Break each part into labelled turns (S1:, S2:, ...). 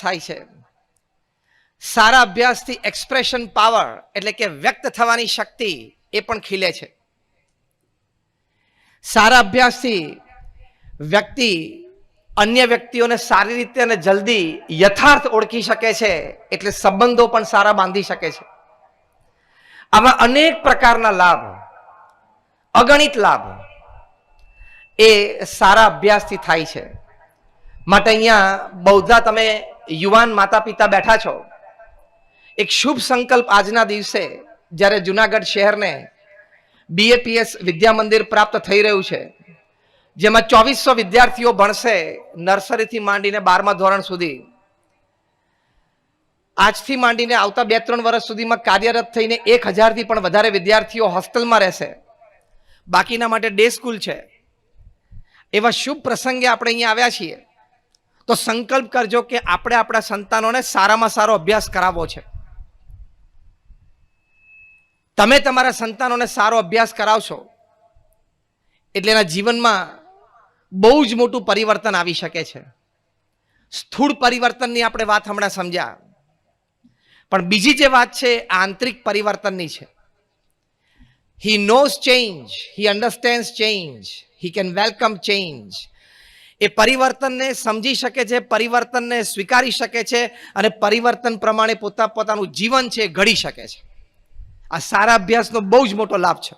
S1: થાય છે. સારા અભ્યાસથી expression power એટલે કે વ્યક્ત થવાની શક્તિ એ પણ ખીલે છે. સારા અભ્યાસથી વ્યક્તિ અન્ય વ્યક્તિઓને સારી રીતે અને જલ્દી યથાર્થ ઓળખી શકે છે, એટલે સંબંધો પણ સારા બાંધી શકે છે. આવા અનેક પ્રકારના લાભ, અગણિત લાભ એ સારા અભ્યાસથી થાય છે. માટે અહીંયા બહુધા તમે યુવાન માતા પિતા બેઠા છો, એક શુભ સંકલ્પ આજના દિવસે જ્યારે જુનાગઢ શહેરને BAPS વિદ્યા મંદિર પ્રાપ્ત થઈ રહ્યું છે, જેમાં 2400 વિદ્યાર્થીઓ ભણશે નર્સરીથી માંડીને 12મા ધોરણ સુધી. આજથી માંડીને આવતા 2-3 વર્ષ સુધીમાં કાર્યરત થઈને 1000થી પણ વધારે વિદ્યાર્થીઓ હોસ્ટેલમાં રહેશે. બાકીના માટે ડે સ્કૂલ છે. એવા શુભ પ્રસંગે આપણે અહીંયા આવ્યા છીએ, તો સંકલ્પ કરજો કે આપણે આપણા સંતાનોને સારામાં સારો અભ્યાસ કરાવવો છે. તમે તમારા સંતાનોને સારો અભ્યાસ કરાવશો એટલે એના જીવનમાં બહુ જ મોટું પરિવર્તન આવી શકે છે. સ્થૂળ પરિવર્તનની આપણે વાત હમણાં સમજ્યા, પણ બીજી જે વાત છે આંતરિક પરિવર્તનની છે. He knows change, he understands change, he can welcome change. એ પરિવર્તનને સમજી શકે છે, પરિવર્તનને સ્વીકારી શકે છે અને પરિવર્તન પ્રમાણે પોતાનું જીવન છે ઘડી શકે છે. આ સારા અભ્યાસનો બહુ જ મોટો લાભ છે.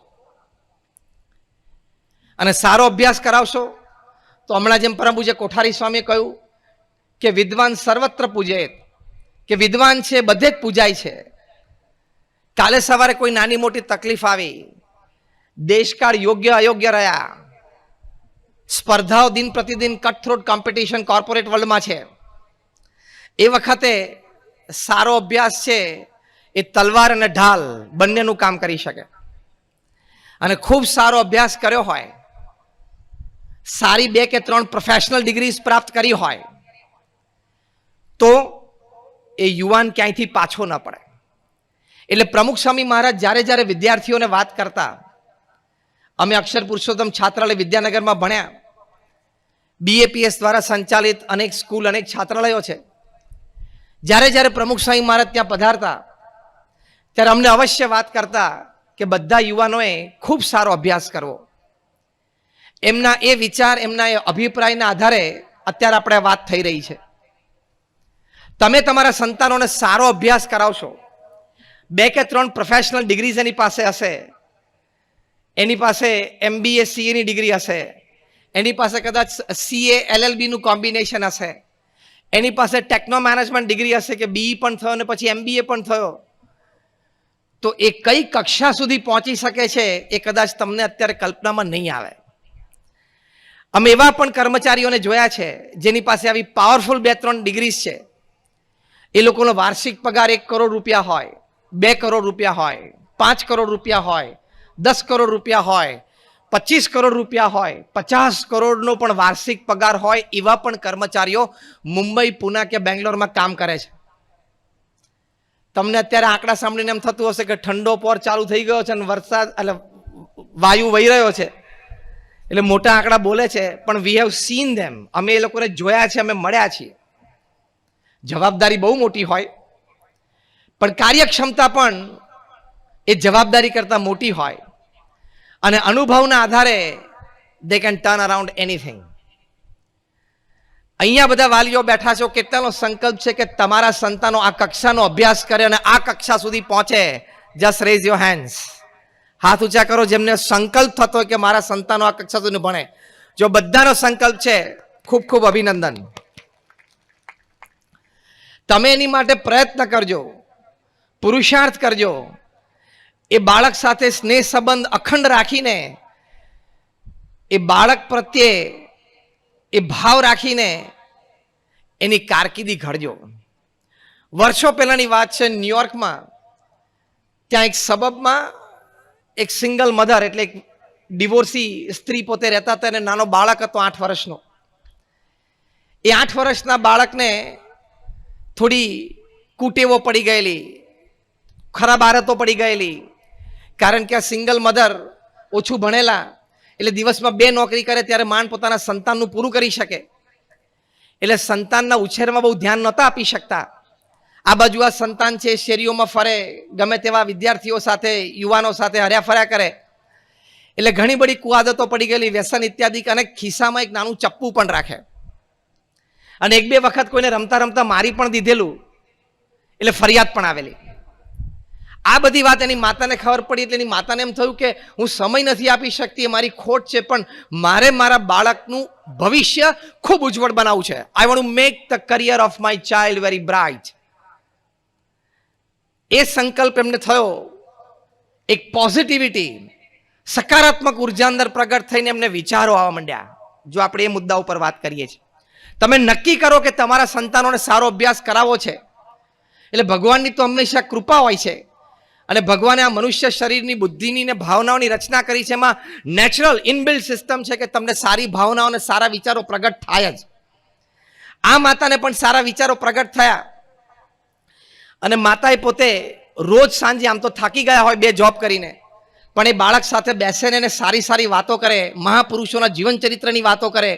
S1: અને સારો અભ્યાસ કરાવશો તો હમણાં જેમ પરમ પૂજ્ય કોઠારી સ્વામીએ કહ્યું કે વિદ્વાન સર્વત્ર પૂજેત, કે વિદ્વાન છે બધે જ પૂજાય છે. કાલે સવારે કોઈ નાની મોટી તકલીફ આવી, દેશકાળ યોગ્ય અયોગ્ય રહ્યા, સ્પર્ધાઓ દિન પ્રતિદિન કટથ્રોટ કોમ્પિટિશન કોર્પોરેટ વર્લ્ડમાં છે, એ વખતે સારો અભ્યાસ છે એ તલવાર અને ઢાલ બંનેનું કામ કરી શકે. અને ખૂબ સારો અભ્યાસ કર્યો હોય, સારી 2 કે 3 પ્રોફેશનલ ડિગ્રીઝ પ્રાપ્ત કરી હોય, તો એ યુવાન ક્યાંયથી પાછો ન પડે. એટલે પ્રમુખ સ્વામી મહારાજ જ્યારે વિદ્યાર્થીઓને વાત કરતા, અમે અક્ષર પુરુષોત્તમ છાત્રાલય વિદ્યાનગરમાં ભણ્યા, BAPS દ્વારા સંચાલિત અનેક સ્કૂલ, અનેક છાત્રાલયો છે. જ્યારે પ્રમુખ સ્વામી મહારાજ ત્યાં પધારતા ત્યારે અમને અવશ્ય વાત કરતા કે બધા યુવાનોએ ખૂબ સારો અભ્યાસ કરવો. એમના એ વિચાર, એમના એ અભિપ્રાયના આધારે અત્યારે આપણે વાત થઈ રહી છે. તમે તમારા સંતાનોને સારો અભ્યાસ કરાવશો, 2 કે 3 પ્રોફેશનલ ડિગ્રીઝ એની પાસે હશે, એની પાસે MBA CA ની ડિગ્રી હશે, એની પાસે કદાચ CA LLB નું કોમ્બિનેશન હશે, એની પાસે ટેકનો મેનેજમેન્ટ ડિગ્રી હશે કે BE પણ થયો અને પછી MBA પણ થયો, તો એ કઈ કક્ષા સુધી પહોંચી શકે છે એ કદાચ તમને અત્યારે કલ્પનામાં નહીં આવે. અમે એવા પણ કર્મચારીઓને જોયા છે જેની પાસે આવી પાવરફુલ 2-3 ડિગ્રીઝ છે. એ લોકોનો વાર્ષિક પગાર 1 કરોડ રૂપિયા હોય, 2 કરોડ રૂપિયા હોય, 5 કરોડ રૂપિયા હોય, 10 કરોડ રૂપિયા હોય, 25 કરોડ રૂપિયા હોય, 50 કરોડનો પણ વાર્ષિક પગાર હોય, એવા પણ કર્મચારીઓ મુંબઈ, પુના કે બેંગ્લોરમાં કામ કરે છે. તમને અત્યારે આંકડા સાંભળીને એમ થતું હશે કે ઠંડો પોર ચાલુ થઈ ગયો છે અને વરસાદ એટલે વાયુ વહી રહ્યો છે એટલે મોટા આંકડા બોલે છે, પણ વી હેવ સીન ધેમ. અમે એ લોકોને જોયા છે, અમે મળ્યા છીએ. જવાબદારી બહુ મોટી હોય, પણ કાર્યક્ષમતા પણ એ જવાબદારી કરતાં મોટી હોય, અને અનુભવના આધારે they can turn around anything. અહીંયા બધા વાલીઓ બેઠા છો, કેટલાનો સંકલ્પ છે કે તમારા સંતાનો આ કક્ષાનો અભ્યાસ કરે અને આ કક્ષા સુધી પહોંચે? Just raise your hands. હાથ ઊંચા કરો જેમને સંકલ્પ થતો હોય કે મારા સંતાનો આ કક્ષા સુધી ભણે. જો બધાનો સંકલ્પ છે, ખૂબ ખૂબ અભિનંદન. તમે એની માટે પ્રયત્ન કરજો, પુરુષાર્થ કરજો. એ બાળક સાથે સ્નેહ સંબંધ અખંડ રાખીને, એ બાળક પ્રત્યે એ ભાવ રાખીને એની કારકિર્દી ઘડજો. વર્ષો પહેલાની વાત છે, ન્યુયોર્કમાં ત્યાં એક સબબમાં એક સિંગલ મધર એટલે એક ડિવોર્સી સ્ત્રી પોતે રહેતા હતા અને નાનો બાળક હતો 8 વર્ષનો. એ 8 વર્ષના બાળકને થોડી કુટેવો પડી ગયેલી, ખરાબ આદતો પડી ગયેલી, કારણ કે આ સિંગલ મધર ઓછું ભણેલા એટલે દિવસમાં 2 નોકરી કરે ત્યારે માંડ પોતાના સંતાનનું પૂરું કરી શકે. એટલે સંતાનના ઉછેરમાં બહુ ધ્યાન નહોતા આપી શકતા. આ બાજુ આ સંતાન છે શેરીઓમાં ફરે, ગમે તેવા વિદ્યાર્થીઓ સાથે, યુવાનો સાથે હર્યા ફર્યા કરે. એટલે ઘણી બધી કુઆદતો પડી ગયેલી, વ્યસન ઇત્યાદિ, અને ખિસ્સામાં એક નાનું ચપ્પુ પણ રાખે. અને એક બે વખત કોઈને રમતા રમતા મારી પણ દીધેલું, એટલે ફરિયાદ પણ આવેલી. આ બધી વાત એની માતાને ખબર પડી એટલે એની માતાને એમ થયું કે હું સમય નથી આપી શકતી, એ મારી ખોટ છે, પણ મારે મારા બાળકનું ભવિષ્ય ખૂબ ઉજ્જવળ બનાવવું છે. I want to make the career of my child very bright. એ સંકલ્પ એમને થયો. એક પોઝિટિવિટી, સકારાત્મક ઉર્જા અંદર પ્રગટ થઈને એમને વિચારો આવવા માંડ્યા. જો આપણે એ મુદ્દા ઉપર વાત કરીએ છીએ, તમે નક્કી કરો કે તમારા સંતાનોને સારો અભ્યાસ કરાવવો છે, એટલે ભગવાનની તો હંમેશા કૃપા હોય છે. અને ભગવાને આ મનુષ્ય શરીરની, બુદ્ધિની ને ભાવનાઓની રચના કરી છે. એમાં નેચરલ ઇનબિલ્ટ સિસ્ટમ છે કે તમને સારી ભાવનાઓ અને સારા વિચારો પ્રગટ થાય જ. આ માતાને પણ સારા વિચારો પ્રગટ થયા. અને માતાએ પોતે રોજ સાંજે, આમ તો થાકી ગયા હોય 2 જોબ કરીને, પણ એ બાળક સાથે બેસે ને એને સારી સારી વાતો કરે, મહાપુરુષોના જીવન ચરિત્રની વાતો કરે.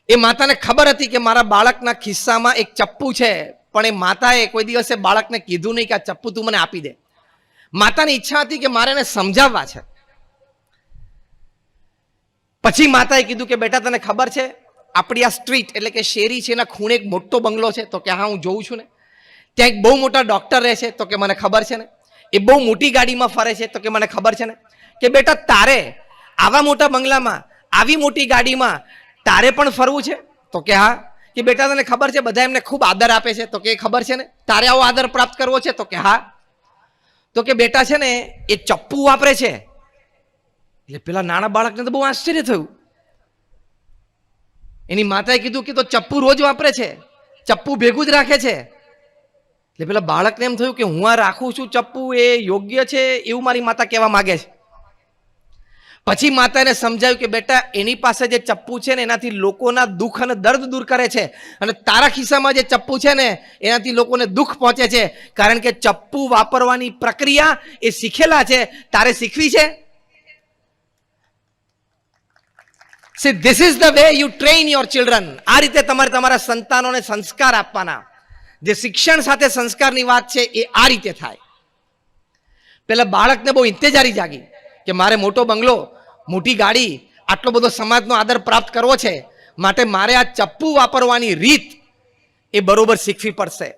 S1: એ માતાને ખબર હતી કે મારા બાળકના ખિસ્સામાં એક ચપ્પુ છે, પણ એ માતાએ કોઈ દિવસે બાળકને કીધું નહીં કે આ ચપ્પુ તું મને આપી દે. માતાની ઈચ્છા હતી કે મારે એને સમજાવવા છે. પછી માતાએ કીધું કે બેટા તને ખબર છે આપણી આ સ્ટ્રીટ એટલે કે શેરી છે, એના ખૂણે એક મોટો બંગલો છે? તો કે હા હું જોઉં છું ને. ત્યાં એક બહુ મોટા ડોક્ટર રહે છે? તો કે મને ખબર છે ને. એ બહુ મોટી ગાડીમાં ફરે છે? તો કે મને ખબર છે ને. કે બેટા તારે આવા મોટા બંગલામાં, આવી મોટી ગાડીમાં તારે પણ ફરવું છે? તો કે હા. કે બેટા તને ખબર છે બધા એમને ખૂબ આદર આપે છે? તો કે ખબર છે ને. તારે આવો આદર પ્રાપ્ત કરવો છે? તો કે હા. તો કે બેટા છે ને એ ચપ્પુ વાપરે છે. એટલે પેલા નાના બાળકને તો બહુ આશ્ચર્ય થયું. એની માતાએ કીધું કે તો ચપ્પુ રોજ વાપરે છે, ચપ્પુ ભેગું જ રાખે છે. એટલે પેલા બાળકને એમ થયું કે હું આ રાખું છું ચપ્પુ, એ યોગ્ય છે એવું મારી માતા કહેવા માંગે છે. પછી માતાને સમજાયું કે બેટા એની પાસે જે ચપ્પુ છે ને એનાથી લોકોના દુઃખ અને દર્દ દૂર કરે છે, અને તારા ખિસ્સામાં જે ચપ્પુ છે ને એનાથી લોકોને દુઃખ પહોંચે છે. કારણ કે ચપ્પુ વાપરવાની પ્રક્રિયા એ શીખેલા છે, તારે શીખવી છે. See, this is the way you train your children. આ રીતે તમારે તમારા સંતાનોને સંસ્કાર આપવાના. જે શિક્ષણ સાથે સંસ્કારની વાત છે એ આ રીતે થાય. પેલા બાળકને બહુ ઇંતેજારી જાગી કે મારે મોટો બંગલો, મોટી ગાડી, આટલો બધો સમાજનો આદર પ્રાપ્ત કરવો છે, માટે મારે આ ચપ્પુ વાપરવાની રીત એ બરોબર શીખવી પડશે.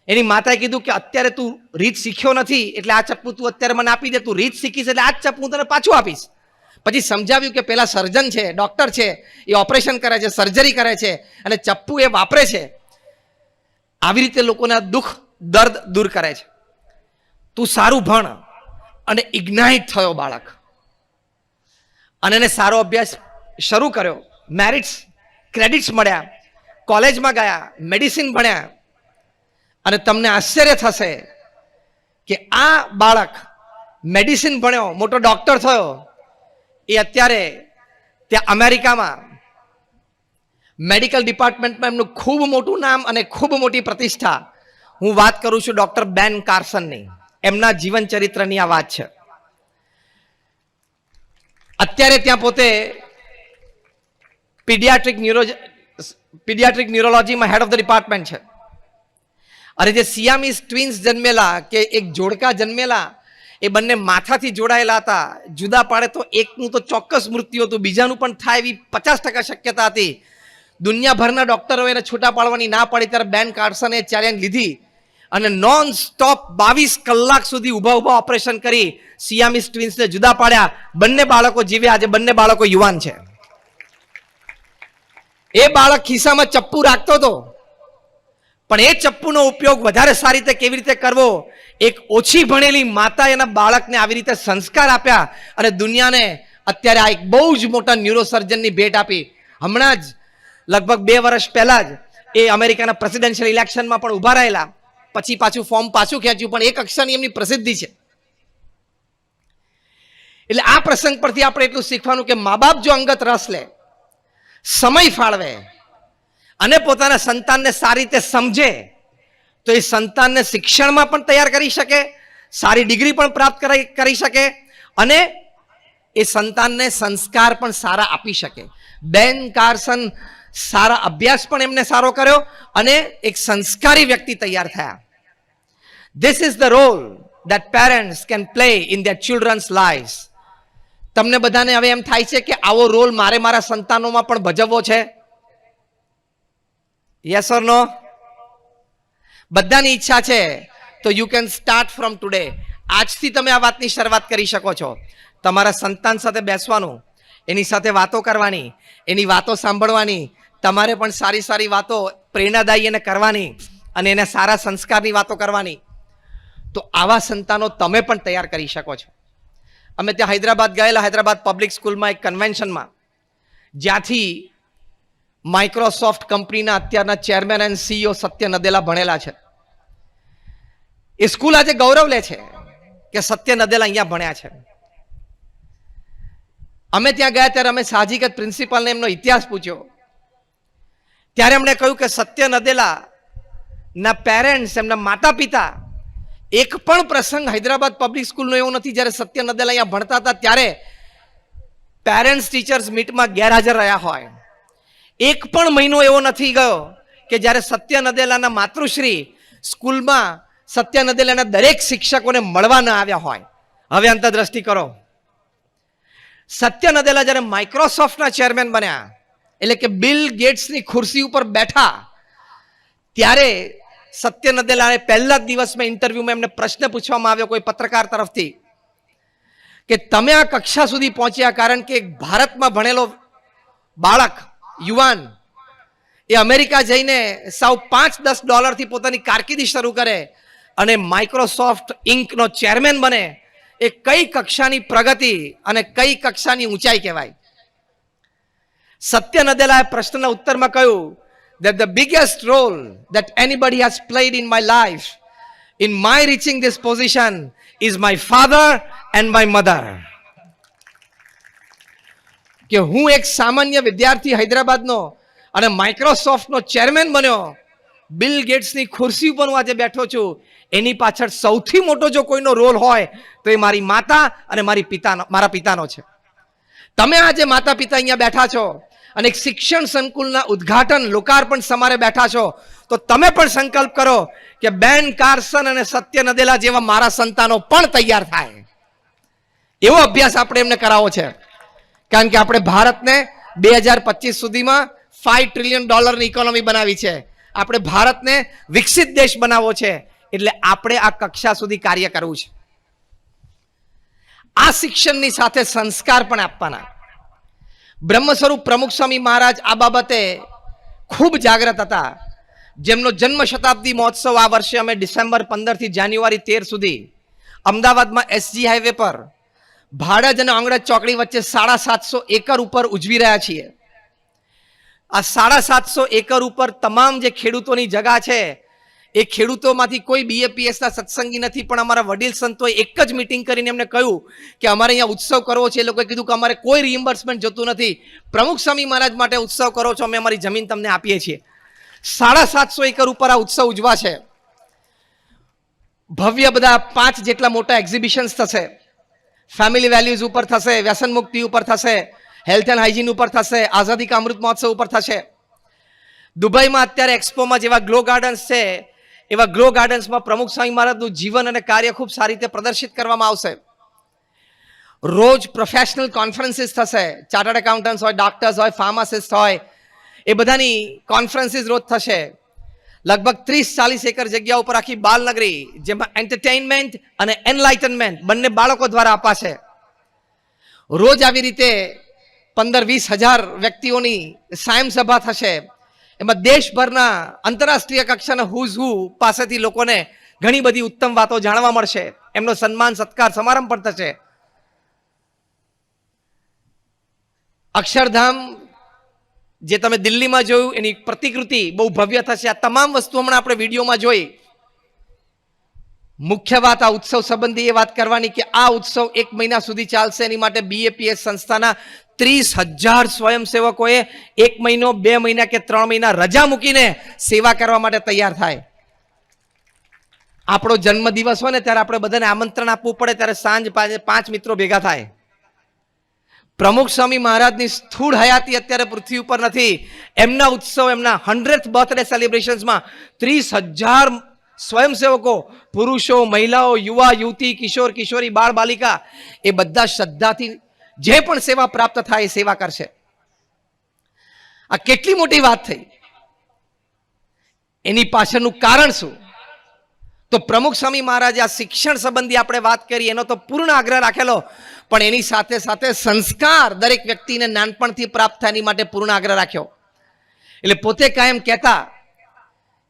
S1: એની માતાએ કીધું કે અત્યારે તું રીત શીખ્યો નથી એટલે આ ચપ્પુ તું અત્યારે મને આપી દે, તું રીત શીખીશ એટલે આ જ ચપ્પુ તને પાછું આપીશ. પછી સમજાવ્યું કે પેલા સર્જન છે, ડોક્ટર છે, એ ઓપરેશન કરે છે, સર્જરી કરે છે, અને ચપ્પુ એ વાપરે છે. આવી રીતે લોકોના દુઃખ દર્દ દૂર કરે છે. તું સારું ભણ. અને ઇગ્નાઇટ થયો બાળક, અને એને સારો અભ્યાસ શરૂ કર્યો. મેરિટ્સ, ક્રેડિટ્સ મળ્યા, કોલેજમાં ગયા, મેડિસિન ભણ્યા. અને તમને આશ્ચર્ય થશે કે આ બાળક મેડિસિન ભણ્યો, મોટો ડોક્ટર થયો, એ અત્યારે ત્યાં અમેરિકામાં મેડિકલ ડિપાર્ટમેન્ટમાં એમનું ખૂબ મોટું નામ અને ખૂબ મોટી પ્રતિષ્ઠા. હું વાત કરું છું ડોક્ટર બેન કાર્સનની. એમના જીવન ચરિત્રની આ વાત છે. અત્યારે ત્યાં પોતે પીડિયાટ્રિક ન્યુરોલોજીમાં હેડ ઓફ ધ ડિપાર્ટમેન્ટ છે. અને જે સિયામીસ ટ્વિન્સ જન્મેલા, કે એક જોડકા જન્મેલા, એ બંને માથાથી જોડાયેલા હતા. જુદા પાડે તો એકનું તો ચોક્કસ મૃત્યુ હતું, બીજાનું પણ થાય એવી 50% શક્યતા હતી. દુનિયાભરના ડોક્ટરો એને છૂટા પાડવાની ના પાડી ત્યારે બેન કાર્સને ચેલેન્જ લીધી અને નોન સ્ટોપ 22 કલાક સુધી ઊભા ઓપરેશન કરી સિયામીસ ટ્વિન્સને જુદા પાડ્યા. બંને બાળકો જીવ્યા. આજે બંને બાળકો યુવાન છે. એ બાળક ખિસ્સામાં ચપ્પુ રાખતો હતો, પણ એ ચપ્પુનો ઉપયોગ વધારે સારી રીતે કેવી રીતે કરવો, એક ઓછી ભણેલી માતા એના બાળકને આવી રીતે સંસ્કાર આપ્યા અને દુનિયાને અત્યારે આ એક બહુ જ મોટા ન્યુરોસર્જનની ભેટ આપી. હમણાં જ લગભગ 2 વર્ષ પહેલા જ એ અમેરિકાના પ્રેસિડેન્શિયલ ઇલેક્શનમાં પણ ઊભા રહેલા. પછી પાછું ફોર્મ પાછું ખેંચ્યું, પણ એક અક્ષરની એમની પ્રસિદ્ધિ છે. એટલે આ પ્રસંગ પરથી આપણે એટલું શીખવાનું કે મા બાપ જો અંગત રસ લે, સમય ફાળવે અને પોતાના સંતાનને સારી રીતે સમજે, તો એ સંતાનને શિક્ષણમાં પણ તૈયાર કરી શકે, સારી ડિગ્રી પણ પ્રાપ્ત કરી શકે, અને એ સંતાનને સંસ્કાર પણ સારા આપી શકે. બેન કાર્સન સારા અભ્યાસ પણ એમને સારો કર્યો અને એક સંસ્કારી વ્યક્તિ તૈયાર થયા. This is the role that parents can play in their children's lives. તમને બધાને હવે એમ થાય છે કે આવો રોલ મારે મારા સંતાનોમાં પણ ભજવવો છે? યસ ઓર નો? બધાની ઈચ્છા છે તો you can start from today. આજથી તમે આ વાતની શરૂઆત કરી શકો છો. તમારા સંતાન સાથે બેસવાનું, એની સાથે વાતો કરવાની, એની વાતો સાંભળવાની, તમારે પણ સારી સારી વાતો પ્રેરણાદાયી એને કરવાની અને એને સારા સંસ્કારની વાતો કરવાની. તો આવા સંતાનો તમે પણ તૈયાર કરી શકો છો. અમે ત્યાં હૈદરાબાદ ગયેલા, હૈદરાબાદ પબ્લિક સ્કૂલમાં એક કન્વેન્શનમાં, જ્યાંથી માઇક્રોસોફ્ટ કંપનીના અત્યારના ચેરમેન એન્ડ સીઈઓ સત્ય નદેલા ભણેલા છે. એ સ્કૂલ આજે ગૌરવ લે છે કે સત્ય નદેલા અહીંયા ભણ્યા છે. અમે ત્યાં ગયા ત્યારે અમે સાહજિક જ પ્રિન્સિપાલને એમનો ઇતિહાસ પૂછ્યો. ત્યારે એમણે કહ્યું કે સત્ય નદેલા ના પેરેન્ટ્સ, એમના માતા પિતા, એક પણ પ્રસંગ હૈદરાબાદ પબ્લિક સ્કૂલનો એવો નથી જ્યારે સત્ય નદેલા અહીંયા ભણતા હતા ત્યારે પેરેન્ટ્સ ટીચર્સ મીટમાં ગેરહાજર રહ્યા હોય. એક પણ મહિનો એવો નથી ગયો કે જ્યારે સત્ય નદેલાના માતૃશ્રી સ્કૂલમાં સત્ય નદેલાના દરેક શિક્ષકોને મળવા ન આવ્યા હોય. હવે અંતરદ્રષ્ટિ કરો. સત્ય નદેલા જ્યારે માઇક્રોસોફ્ટના ચેરમેન બન્યા, એટલે કે બિલ ગેટ્સની ખુરશી ઉપર બેઠા, ત્યારે સત્ય નદેલાએ પહેલા જ દિવસમાં ઇન્ટરવ્યુમાં એમને પ્રશ્ન પૂછવામાં આવ્યો કોઈ પત્રકાર તરફથી કે તમે આ કક્ષા સુધી પહોંચ્યા કારણ કે ભારતમાં ભણેલો બાળક, યુવાન, એ અમેરિકા જઈને સાવ $5-10 પોતાની કારકિર્દી શરૂ કરે અને માઇક્રોસોફ્ટ ઇન્કનો ચેરમેન બને, એ કઈ કક્ષાની પ્રગતિ અને કઈ કક્ષાની ઊંચાઈ કહેવાય? સત્ય નદેલાએ પ્રશ્નના ઉત્તરમાં કહ્યું that the biggest role that anybody has played in my life, in my reaching this position, is my father and my mother. કે હું એક સામાન્ય વિદ્યાર્થી હૈદરાબાદનો અને માઇક્રોસોફ્ટનો ચેરમેન બન્યો, બિલ ગેટ્સની ખુરશી ઉપર હું આજે બેઠો છું, એની પાછળ સૌથી મોટો જો કોઈનો રોલ હોય તો એ મારી માતા અને મારા પિતાનો છે. તમે આજે માતા પિતા અહીંયા બેઠા છો અને એક શિક્ષણ સંકુલના ઉદ્ઘાટન લોકાર્પણ સમારે બેઠા છો, તો તમે પણ સંકલ્પ કરો કે બેન કાર્સન અને સત્ય નદેલા જેવા મારા સંતાનો પણ તૈયાર થાય. એવો અભ્યાસ આપણે એમને કરાવવો છે. કારણ કે આપણે ભારતને 2025 સુધીમાં $5 ટ્રિલિયન ઇકોનોમી બનાવી છે. આપણે ભારતને વિકસિત દેશ બનાવવો છે. એટલે આપણે આ કક્ષા સુધી કાર્ય કરવું છે. આ શિક્ષણની સાથે સંસ્કાર પણ આપવાના. બ્રહ્મ સ્વરૂપ પ્રમુખ સ્વામી મહારાજ આ બાબતે ખૂબ જાગૃત હતા. જેમનો જન્મ શતાબ્દી મહોત્સવ આ વર્ષે અમે ડિસેમ્બર 15 થી જાન્યુઆરી 13 સુધી અમદાવાદમાં એસજી હાઈવે પર ભાડજ અને અંગ્રેજ ચોકડી વચ્ચે 750 એકર ઉપર ઉજવી રહ્યા છીએ. આ 750 એકર ઉપર તમામ જે ખેડૂતોની જગા છે, એ ખેડૂતોમાંથી કોઈ બીએપીએસના સત્સંગી નથી, પણ અમારા વડીલ સંતોએ એક જ મીટિંગ કરીને એમને કહ્યું કે અમારે અહીંયા ઉત્સવ કરવો છે. એ લોકોએ કીધું કે અમારે કોઈ રિઇમ્બર્સમેન્ટ જોતું નથી, પ્રમુખ સ્વામી મહારાજ માટે ઉત્સવ કરો છો, અમે અમારી જમીન તમને આપીએ છીએ. 750 એકર ઉપર આ ઉત્સવ ઉજવા છે. ભવ્ય બધા 5 જેટલા મોટા એક્ઝિબિશન્સ થશે. ફેમિલી વેલ્યુઝ ઉપર થશે, વ્યસન મુક્તિ ઉપર થશે, હેલ્થ એન્ડ હાઇજીન ઉપર થશે, આઝાદી કા અમૃત મહોત્સવ ઉપર થશે. દુબઈમાં અત્યારે એક્સપોમાં જેવા ગ્લો ગાર્ડન્સ છે, એવા ગ્લો ગાર્ડન્સમાં પ્રમુખ સ્વામી મહારાજનું જીવન અને કાર્ય ખૂબ સારી રીતે પ્રદર્શિત કરવામાં આવશે. રોજ પ્રોફેશનલ કોન્ફરન્સીસ થશે. ચાર્ટર્ડ એકાઉન્ટન્ટ્સ હોય, ડોક્ટર્સ હોય, ફાર્માસિસ્ટ હોય, એ બધાની કોન્ફરન્સીસ રોજ થશે. લગભગ 30-40 એકર જગ્યા ઉપર આખી બાલનગરી, જેમાં એન્ટરટેઇનમેન્ટ અને એનલાઇટનમેન્ટ બંને બાળકો દ્વારા અપાશે. રોજ આવી રીતે 15-20 હજાર વ્યક્તિઓની સાયમ સભા થશે. એમાં દેશભરના આંતરરાષ્ટ્રીય કક્ષાના હુઝ હુ પાસેથી લોકોને ઘણી બધી ઉત્તમ વાતો જાણવા મળશે. એમનો સન્માન સત્કાર સમારંભ પણ થશે. અક્ષરધામ જે તમે દિલ્હીમાં જોયું, એની પ્રતિકૃતિ બહુ ભવ્ય થશે. આ તમામ વસ્તુ હમણાં આપણે વિડીયોમાં જોઈ. મુખ્ય વાત આ ઉત્સવ સંબંધી એ વાત કરવાની કે આ ઉત્સવ 1 મહિના સુધી ચાલશે. એની માટે બીએપીએસ સંસ્થાના 30,000 સ્વયંસેવકોએ 1 મહિનો, 2 મહિના કે 3 મહિના રજા મૂકીને સેવા કરવા માટે તૈયાર થાય. આપણો જન્મદિવસ હોય ને ત્યારે આપણે બધાને આમંત્રણ આપવું પડે, ત્યારે સાંજ 5 મિત્રો ભેગા થાય. પ્રમુખ સ્વામી મહારાજની સ્થૂળ હયાતી અત્યારે પૃથ્વી ઉપર નથી. એમના ઉત્સવ, એમના 100th બર્થડે સેલિબ્રેશન્સમાં 30,000 સ્વયંસેવકો, પુરુષો, મહિલાઓ, યુવા, યુવતી, કિશોર, કિશોરી, બાળ, બાલિકા એ બધા શ્રદ્ધાથી જે પણ સેવા પ્રાપ્ત થાય એ સેવા કરશે. આ કેટલી મોટી વાત થઈ. એની પાછળનું કારણ શું? તો પ્રમુખ સ્વામી મહારાજે આ શિક્ષણ સંબંધી આપણે વાત કરી, એનો તો પૂર્ણ આગ્રહ રાખેલો, પણ એની સાથે સાથે સંસ્કાર દરેક વ્યક્તિને નાનપણથી પ્રાપ્ત થાય એની માટે પૂર્ણ આગ્રહ રાખ્યો. એટલે પોતે કાયમ કહેતા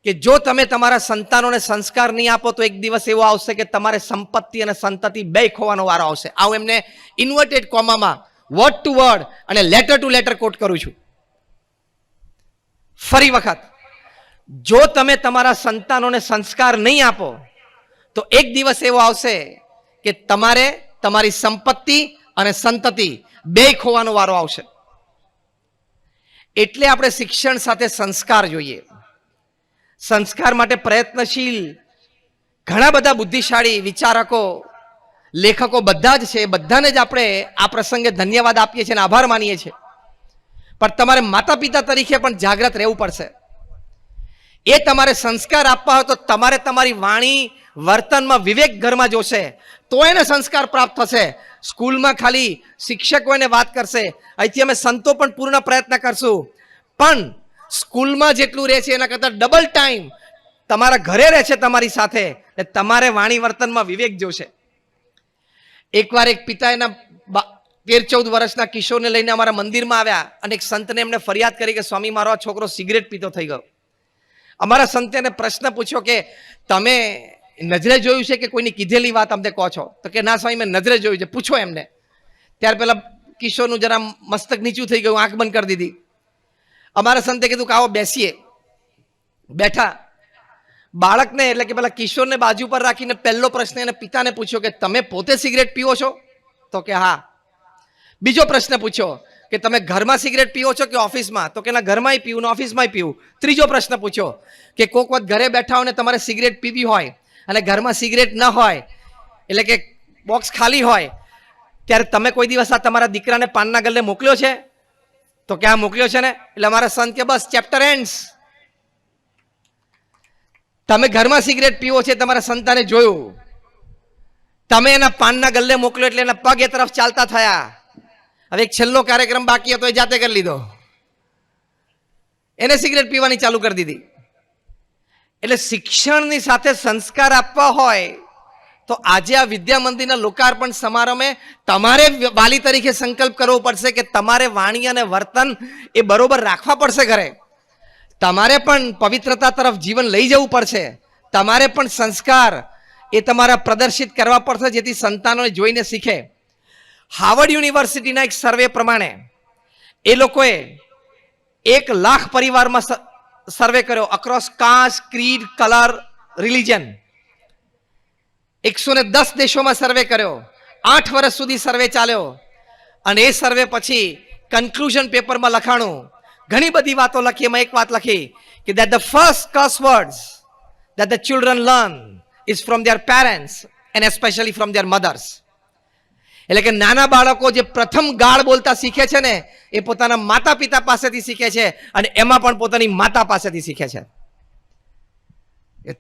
S1: કે જો તમે તમારા સંતાનોને સંસ્કાર નહીં આપો તો એક દિવસ એવો આવશે કે તમારે સંપત્તિ અને સંતતિ બે ખોવાનો વારો આવશે. આવું એમને ઇન્વર્ટેડ કોમામાં વર્ડ ટુ વર્ડ અને લેટર ટુ લેટર કોટ કરું છું. ફરી વખત, જો તમે તમારા સંતાનોને સંસ્કાર નહીં આપો તો એક દિવસ એવો આવશે કે તમારે તમારી સંપત્તિ અને સંતતિ બે ખોવાનો વારો આવશે. એટલે આપણે શિક્ષણ સાથે સંસ્કાર જોઈએ. સંસ્કાર માટે પ્રયત્નશીલ ઘણા બધા બુદ્ધિશાળી વિચારકો, લેખકો બધા જ છે. બધાને જ આપણે આ પ્રસંગે ધન્યવાદ આપીએ છીએ અને આભાર માનીએ છીએ. પણ તમારે માતા પિતા તરીકે પણ જાગૃત રહેવું પડશે. એ તમારે સંસ્કાર આપવા હોય તો તમારે તમારી વાણી વર્તનમાં વિવેક ઘરમાં જોશે, તો એને સંસ્કાર પ્રાપ્ત થશે. સ્કૂલમાં ખાલી શિક્ષકો એને વાત કરશે, અહીંથી અમે સંતો પણ પૂર્ણ પ્રયત્ન કરશું, પણ સ્કૂલમાં જેટલું રહે છે એના કરતાં ડબલ ટાઈમ તમારા ઘરે રહે છે તમારી સાથે. તમારે વાણી વર્તનમાં વિવેક જોશે. એકવાર એક પિતા એના 13-14 વર્ષના કિશોરને લઈને અમારા મંદિરમાં આવ્યા અને એક સંતને એમને ફરિયાદ કરી કે સ્વામી, મારો આ છોકરો સિગરેટ પીતો થઈ ગયો. અમારા સંતે એને પ્રશ્ન પૂછ્યો કે તમે નજરે જોયું છે કે કોઈની કીધેલી વાત અમને કહો છો? તો કે ના સ્વામી, મેં નજરે જોયું છે, પૂછો એમને. ત્યાર પહેલા કિશોરનું જરા મસ્તક નીચું થઈ ગયું, આંખ બંધ કરી દીધી. અમારા સંતે કીધું કે આવો બેસીએ. બેઠા. બાળકને એટલે કે પેલા કિશોરને બાજુ પર રાખીને પહેલો પ્રશ્ન એને પિતાને પૂછ્યો કે તમે પોતે સિગરેટ પીવો છો? તો કે હા. બીજો પ્રશ્ન પૂછ્યો કે તમે ઘરમાં સિગરેટ પીવો છો કે ઓફિસમાં? તો કે ના, ઘરમાંય પીવું ને ઓફિસમાંય પીવું. ત્રીજો પ્રશ્ન પૂછ્યો કે કોઈક વખત ઘરે બેઠા હોય ને તમારે સિગરેટ પીવી હોય અને ઘરમાં સિગરેટ ન હોય, એટલે કે બોક્સ ખાલી હોય, ત્યારે તમે કોઈ દિવસ આ તમારા દીકરાને પાનના ગલ્લે મોકલ્યો છે? તો કે આ મોકલ્યો છે ને. એટલે અમારા સંત કે બસ ચેપ્ટર એન્ડ્સ. તમે ઘરમાં સિગરેટ પીવો છે, તમારા સંતાને જોયું, તમે એના પાનના ગલ્લે મોકલ્યો એટલે એના પગ એ તરફ ચાલતા થયા. હવે એક છેલ્લો કાર્યક્રમ બાકી હતો, એ જાતે કરી લીધો, એને સિગરેટ પીવાની ચાલુ કરી દીધી. એટલે શિક્ષણની સાથે સંસ્કાર આપવા હોય તો આજે આ વિદ્યા મંદિરના લોકાર્પણ સમારંભે તમારે વાલી તરીકે સંકલ્પ કરવો પડશે કે તમારે વાણી અને વર્તન એ બરોબર રાખવા પડશે. ઘરે તમારે પણ પવિત્રતા તરફ જીવન લઈ જવું પડશે. તમારે પણ સંસ્કાર એ તમારા પ્રદર્શિત કરવા પડશે, જેથી સંતાનોને જોઈને શીખે. હાર્વર્ડ યુનિવર્સિટીના એક સર્વે પ્રમાણે એ લોકોએ 1 લાખ પરિવારમાં સર્વે કર્યો, across caste, creed, colour, religion. 110 દેશોમાં સર્વે કર્યો. 8 વર્ષ સુધી સર્વે ચાલ્યો અને એ સર્વે પછી કન્ક્લુઝન પેપરમાં લખાણું. ઘણી બધી વાતો લખી. એમાં એક વાત લખી કે that the first curse words that the children learn is from their parents and especially from their mothers. એટલે કે નાના બાળકો જે પ્રથમ ગાળ બોલતા શીખે છે ને, એ પોતાના માતા પિતા પાસેથી શીખે છે અને એમાં પણ પોતાની માતા પાસેથી શીખે છે.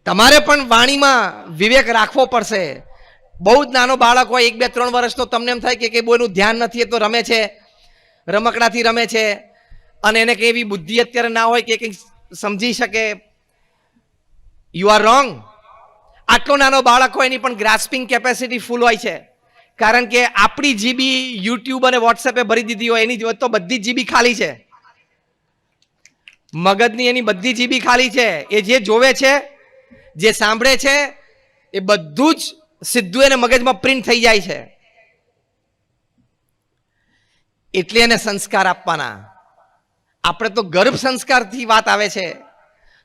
S1: તમારે પણ વાણીમાં વિવેક રાખવો પડશે. બહુ જ નાનો બાળક હોય, 1, 2, 3 વર્ષનો, તમને એમ થાય કે બહુ એનું ધ્યાન નથી, એ તો રમે છે, રમકડાથી રમે છે અને એને કઈ એવી બુદ્ધિ અત્યારે ના હોય કે કંઈક સમજી શકે. You are wrong. આટલો નાનો બાળક હોય એની પણ ગ્રાસ્પિંગ કેપેસિટી ફૂલ હોય છે, કારણ કે આપણી જીબી યુટ્યુબ અને વોટ્સએપે ભરી દીધી હોય, એની તો બધી જીબી ખાલી છે. મગજની એની બધી જીબી ખાલી છે. એ જે જોવે છે, જે સાંભળે છે, એ બધું જ સીધું એને મગજમાં પ્રિન્ટ થઈ જાય છે. એટલે એને સંસ્કાર આપવાના. આપણે તો ગર્ભ સંસ્કારથી વાત આવે છે,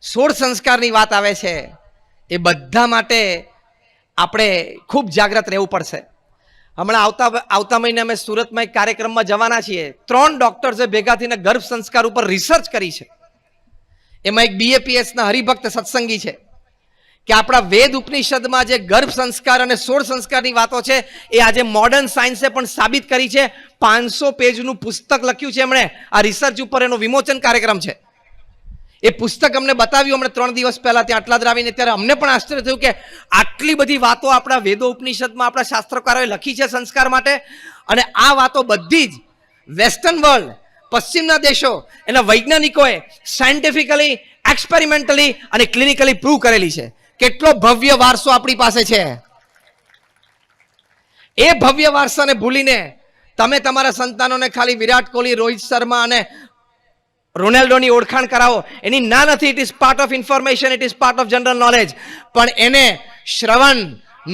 S1: 16 સંસ્કારની વાત આવે છે. એ બધા માટે આપણે ખૂબ જાગૃત રહેવું પડશે. હમણાં આવતા મહિને અમે સુરતમાં એક કાર્યક્રમમાં જવાના છીએ. 3 ડોક્ટર્સે ભેગા થઈને ગર્ભ સંસ્કાર ઉપર રિસર્ચ કરી છે. એમાં એક BAPS ના હરિભક્ત સત્સંગી છે. કે આપણા વેદ ઉપનિષદમાં જે ગર્ભ સંસ્કાર અને સોળ સંસ્કારની વાતો છે એ આજે મોડર્ન સાયન્સે પણ સાબિત કરી છે. 500 પેજનું પુસ્તક લખ્યું છે એમણે. આ રિસર્ચ ઉપર એનો વિમોચન કાર્યક્રમ છે. એ પુસ્તક અમને બતાવ્યું અમને 3 દિવસ પહેલા ત્યાં આટલા આવીને, ત્યારે અમને પણ આશ્ચર્ય થયું કે આટલી બધી વાતો આપણા વેદો ઉપનિષદમાં આપણા શાસ્ત્રકારોએ લખી છે સંસ્કાર માટે, અને આ વાતો બધી જ વેસ્ટર્ન વર્લ્ડ, પશ્ચિમના દેશો, એના વૈજ્ઞાનિકોએ સાયન્ટિફિકલી, એક્સપેરિમેન્ટલી અને ક્લિનિકલી પ્રૂવ કરેલી છે. કેટલો ભવ્ય વારસો આપણી પાસે છે. એ ભવ્ય વારસાને ભૂલીને તમે તમારા સંતાનોને ખાલી વિરાટ કોહલી, રોહિત શર્મા અને રોનાલ્ડોની ઓળખાણ કરાવો, એની ના નથી. It is part of information, it is part of general knowledge. પણ એને શ્રવણ,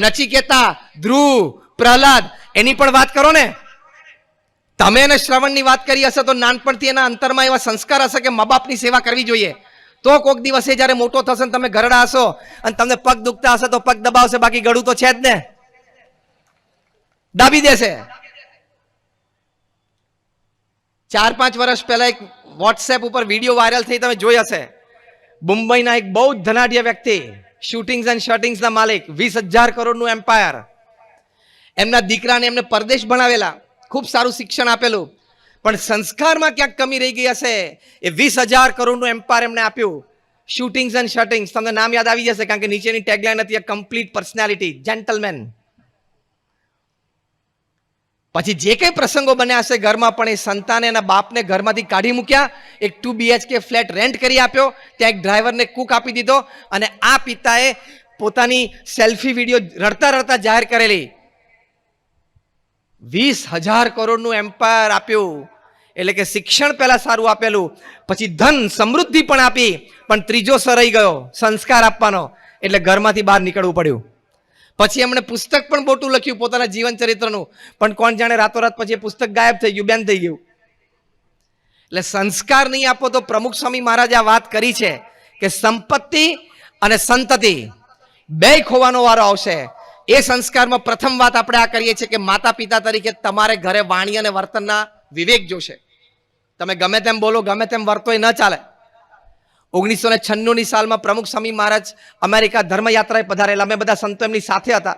S1: નચિકેતા, ધ્રુવ, પ્રહલાદ એની પણ વાત કરો ને. તમે એને શ્રવણની વાત કરી હશે તો નાનપણથી એના અંતરમાં એવા સંસ્કાર હશે કે મા બાપની સેવા કરવી જોઈએ. તો કોઈક દિવસે જ્યારે મોટો થશે ને તમે ઘરડા હશો અને તમને પગ દુખતા હશે તો પગ દબાવશે, બાકી ગળું તો છે જ ને, દાબી દેશે. 4-5 વર્ષ પહેલા એક વોટ્સએપ ઉપર વિડીયો વાયરલ થઈ, તમે જોઈ હશે. મુંબઈના એક બહુ જ ધનાઢ્ય વ્યક્તિ, શૂટિંગ્સ એન્ડ શર્ટિંગ્સના માલિક, 20,000 કરોડનું એમ્પાયર. એમના દીકરાને એમને પરદેશ ભણાવેલા, ખૂબ સારું શિક્ષણ આપેલું, પણ સંસ્કારમાં ક્યાંક કમી રહી ગઈ હશે. એ 20,000 કરોડનું એમ્પાયર એમને આપ્યું. શૂટિંગ્સ એન્ડ શર્ટિંગ્સ, તમને નામ યાદ આવી જશે કારણ કે નીચેની ટેગલાઈન હતી, કમ્પ્લીટ પર્સનાલિટી, જેન્ટલમેન. પછી જે કંઈ પ્રસંગો બન્યા હશે ઘરમાં, પણ એ સંતાને એના બાપને ઘરમાંથી કાઢી મૂક્યા, એક 2 BHK ફ્લેટ રેન્ટ કરી આપ્યો, ત્યાં એક ડ્રાઈવરને કુક આપી દીધો, અને આ પિતાએ પોતાની સેલ્ફી વિડીયો રડતા રડતા જાહેર કરેલી. 20,000 કરોડનું એમ્પાયર આપ્યું. એટલે કે શિક્ષણ પહેલા સારું આપેલું, પછી ધન સમૃદ્ધિ પણ આપી, પણ ત્રીજો રહી ગયો, સંસ્કાર આપવાનો. એટલે ઘરમાંથી બહાર નીકળવું પડ્યું. પછી એમણે પુસ્તક પણ મોટું લખ્યું પોતાના જીવન ચરિત્રનું, પણ કોણ જાણે રાતોરાત પછી એ પુસ્તક ગાયબ થઈ ગયું, બેન થઈ ગયું. એટલે સંસ્કાર નહીં આપો તો પ્રમુખ સ્વામી મહારાજે આ વાત કરી છે કે સંપત્તિ અને સંતતિ બે ખોવાનો વારો આવશે. એ સંસ્કારમાં પ્રથમ વાત આપણે આ કરીએ છીએ કે માતા પિતા તરીકે તમારે ઘરે વાણી અને વર્તનના વિવેક જોશે. તમે ગમે તેમ બોલો, ગમે તેમ વર્તો, એ ન ચાલે. 1996ની સાલમાં પ્રમુખ સ્વામી મહારાજ અમેરિકા ધર્મયાત્રાએ પધારેલા. અમે બધા સંતો એમની સાથે હતા.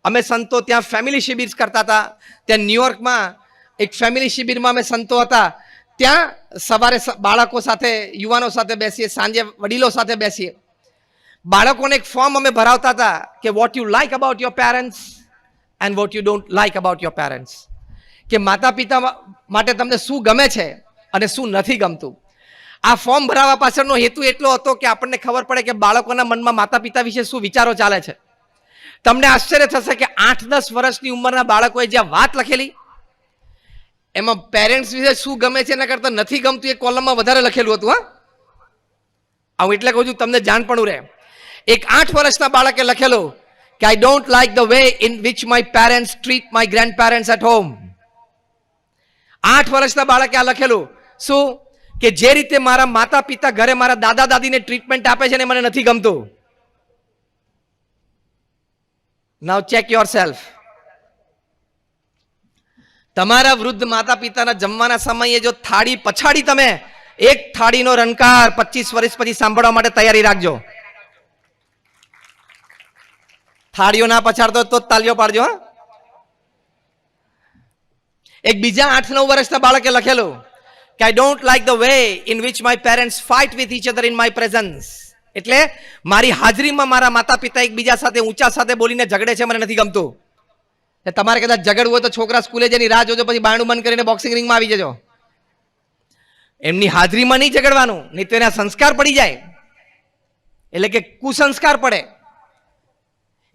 S1: અમે સંતો ત્યાં ફેમિલી શિબિર કરતા હતા. ત્યાં ન્યુયોર્કમાં એક ફેમિલી શિબિરમાં અમે સંતો હતા. ત્યાં સવારે બાળકો સાથે, યુવાનો સાથે બેસીએ, સાંજે વડીલો સાથે બેસીએ. બાળકોને એક ફોર્મ અમે ભરાવતા હતા કે what you like about your parents and what you don't like about your parents. કે માતા પિતા માટે તમને શું ગમે છે અને શું નથી ગમતું. આ ફોર્મ ભરાવવા પાછળનો હેતુ એટલો હતો કે આપણને ખબર પડે કે બાળકોના મનમાં માતા પિતા વિશે શું વિચારો ચાલે છે. તમને આશ્ચર્ય થશે કે 8-10 વર્ષની ઉંમરના બાળકોએ જે વાત લખેલી, એમાં પેરેન્ટ્સ વિશે શું ગમે છે એના કરતાં નથી ગમતું એ કોલમમાં વધારે લખેલું હતું. આવું એટલે કહું છું તમને જાણપણું રહે. એક 8 વર્ષના બાળકે લખેલું કે I don't like the way in which my parents treat my grandparents at home. 8 વર્ષના બાળકે આ લખેલું શું કે જે રીતે મારા માતા પિતા ઘરે મારા દાદા દાદીને ટ્રીટમેન્ટ આપે છે ને મને નથી ગમતું. નાઉ ચેક યોર સેલ્ફ. તમારા વૃદ્ધ માતા પિતાના જમવાના સમયે જો થાળી પછાડી, તમે એક થાળીનો રણકાર 25 વર્ષ પછી સાંભળવા માટે તૈયારી રાખજો. થાળીઓ ના પછાડતો તો તાલીઓ પાડજો. એક બીજા 8-9 વર્ષના બાળકે લખેલું કે I don't like the way in which my parents fight with each other in my presence. એટલે મારી હાજરીમાં મારા માતા પિતા એકબીજા સાથે ઊંચા સાથે બોલીને ઝઘડે છે, મને નથી ગમતું. તમારે કદાચ ઝઘડવું હોય તો છોકરા સ્કૂલે જઈને રાહ જોજો, પછી બારણું બંધ કરીને બોક્સિંગ રિંગમાં આવી જજો. એમની હાજરીમાં નહીં ઝઘડવાનું, નહીં તો એના સંસ્કાર પડી જાય, એટલે કે કુસંસ્કાર પડે.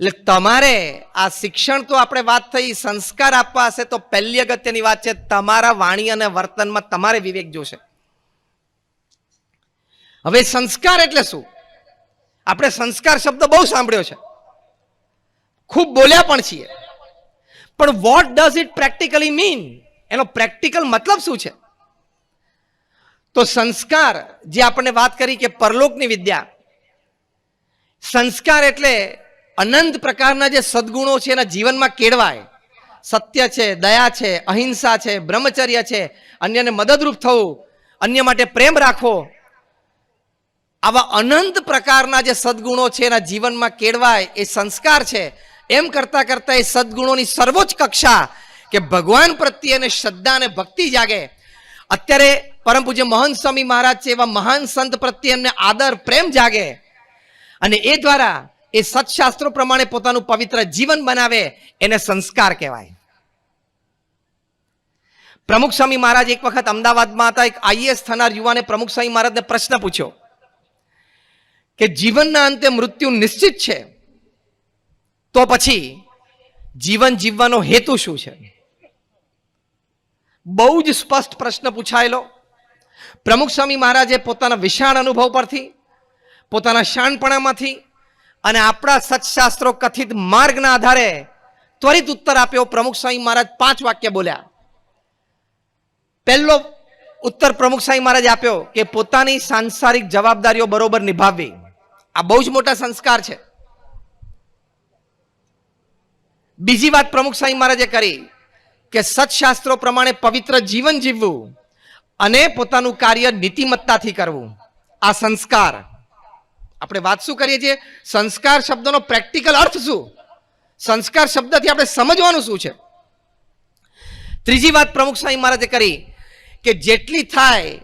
S1: એટલે તમારે આ શિક્ષણ તો આપણે વાત થઈ, સંસ્કાર આપવા હશે તો પહેલી અગત્યની વાત છે તમારા વાણી અને વર્તનમાં તમારે વિવેક જોશે. હવે સંસ્કાર એટલે શું? આપણે સંસ્કાર શબ્દ બહુ સાંભળ્યો છે, ખૂબ બોલ્યા પણ છીએ, પણ what does it practically mean? એનો પ્રેક્ટિકલ મતલબ શું છે? તો સંસ્કાર જે આપણને વાત કરી કે પરલોકની વિદ્યા, સંસ્કાર એટલે અનંત પ્રકારના જે સદગુણો છે એના જીવનમાં કેળવાય. સત્ય છે, દયા છે, અહિંસા છે, બ્રહ્મચર્ય છે, અન્યને મદદરૂપ થવું, અન્ય માટે પ્રેમ રાખવો, આવા અનંત પ્રકારના જે સદગુણો છે એના જીવનમાં કેળવાય એ સંસ્કાર છે. એમ કરતા કરતા એ સદગુણોની સર્વોચ્ચ કક્ષા કે ભગવાન પ્રત્યેને શ્રદ્ધા અને ભક્તિ જાગે. અત્યારે પરમ પૂજ્ય મહંત સ્વામી મહારાજ છે એવા મહાન સંત પ્રત્યે એમને આદર પ્રેમ જાગે અને એ દ્વારા એ સત્શાસ્ત્રો પ્રમાણે પોતાનું પવિત્ર જીવન બનાવે, એને સંસ્કાર કહેવાય. પ્રમુખ સ્વામી મહારાજ એક વખત અમદાવાદમાં હતા. એક આઈએએસ થનાર યુવાને પ્રમુખ સ્વામી મહારાજને પ્રશ્ન પૂછ્યો કે જીવનના અંતે મૃત્યુ નિશ્ચિત છે, તો પછી જીવન જીવવાનો હેતુ શું છે? બહુ જ સ્પષ્ટ પ્રશ્ન પૂછાયેલો. પ્રમુખ સ્વામી મહારાજે પોતાના વિશાળ અનુભવ પરથી, પોતાના શાણપણામાંથી અને આપણા સત્શાસ્ત્રો કથિત માર્ગના આધારે ત્વરિત ઉત્તર આપ્યો. પ્રમુખ સ્વામી મહારાજ 5 વાક્ય બોલ્યા. પહેલો ઉત્તર પ્રમુખ સ્વામી મહારાજે આપ્યો કે પોતાની સાંસારિક જવાબદારીઓ બરોબર નિભાવવી. આ બહુ જ મોટા સંસ્કાર છે. બીજી વાત પ્રમુખ સ્વામી મહારાજે કરી કે સત્શાસ્ત્રો પ્રમાણે પવિત્ર જીવન જીવવું અને પોતાનું કાર્ય નીતિમત્તાથી કરવું. આ સંસ્કાર. આપણે વાત શું કરીએ છીએ? સંસ્કાર શબ્દનો પ્રેક્ટિકલ અર્થ શું? સંસ્કાર શબ્દથી આપણે સમજવાનું શું છે? ત્રીજી વાત પ્રમુખ સ્વામી મહારાજે કરી કે જેટલી થાય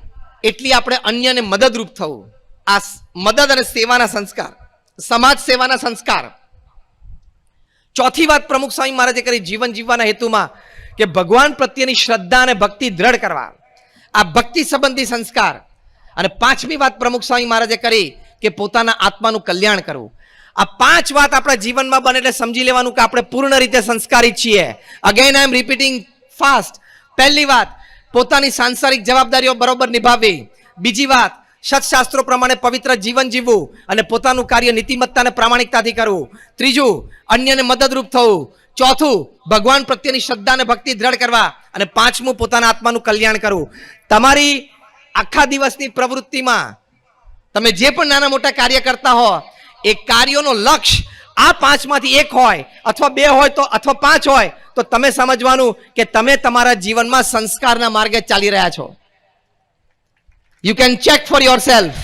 S1: એટલી આપણે અન્યને મદદરૂપ થવું. આ મદદ અને સેવાના સંસ્કાર, સમાજ સેવાના સંસ્કાર. ચોથી વાત પ્રમુખ સ્વામી મહારાજે કરી જીવન જીવવાના હેતુમાં કે ભગવાન પ્રત્યેની શ્રદ્ધા અને ભક્તિ દ્રઢ કરવા. આ ભક્તિ સંબંધી સંસ્કાર. અને 5મી વાત પ્રમુખ સ્વામી મહારાજે કરી કે પોતાના આત્માનું કલ્યાણ કરવું. આ 5 વાત આપણા જીવનમાં બને એટલે સમજી લેવાનું કે આપણે પૂર્ણ રીતે સંસ્કારિત છીએ. Again I am repeating fast. પહેલી વાત, પોતાની સાંસારિક જવાબદારીઓ બરોબર નિભાવવી. બીજી વાત, સત્શાસ્ત્રો પ્રમાણે પવિત્ર જીવન જીવવું અને પોતાનું કાર્ય નીતિમત્તા અને પ્રામાણિકતાથી કરવું. ત્રીજું, અન્યને મદદરૂપ થવું. ચોથું, ભગવાન પ્રત્યેની શ્રદ્ધા અને ભક્તિ દ્રઢ કરવા. અને 5મું, પોતાના આત્માનું કલ્યાણ કરવું. તમારી આખા દિવસની પ્રવૃત્તિમાં તમે જે પણ નાના મોટા કાર્ય કરતા હો, એ કાર્યોનો લક્ષ્ય આ 5માંથી 1 હોય અથવા 2 હોય તો અથવા 5 હોય તો તમે સમજવાનું કે તમે તમારા જીવનમાં સંસ્કારના માર્ગે ચાલી રહ્યા છો. You can check for your self.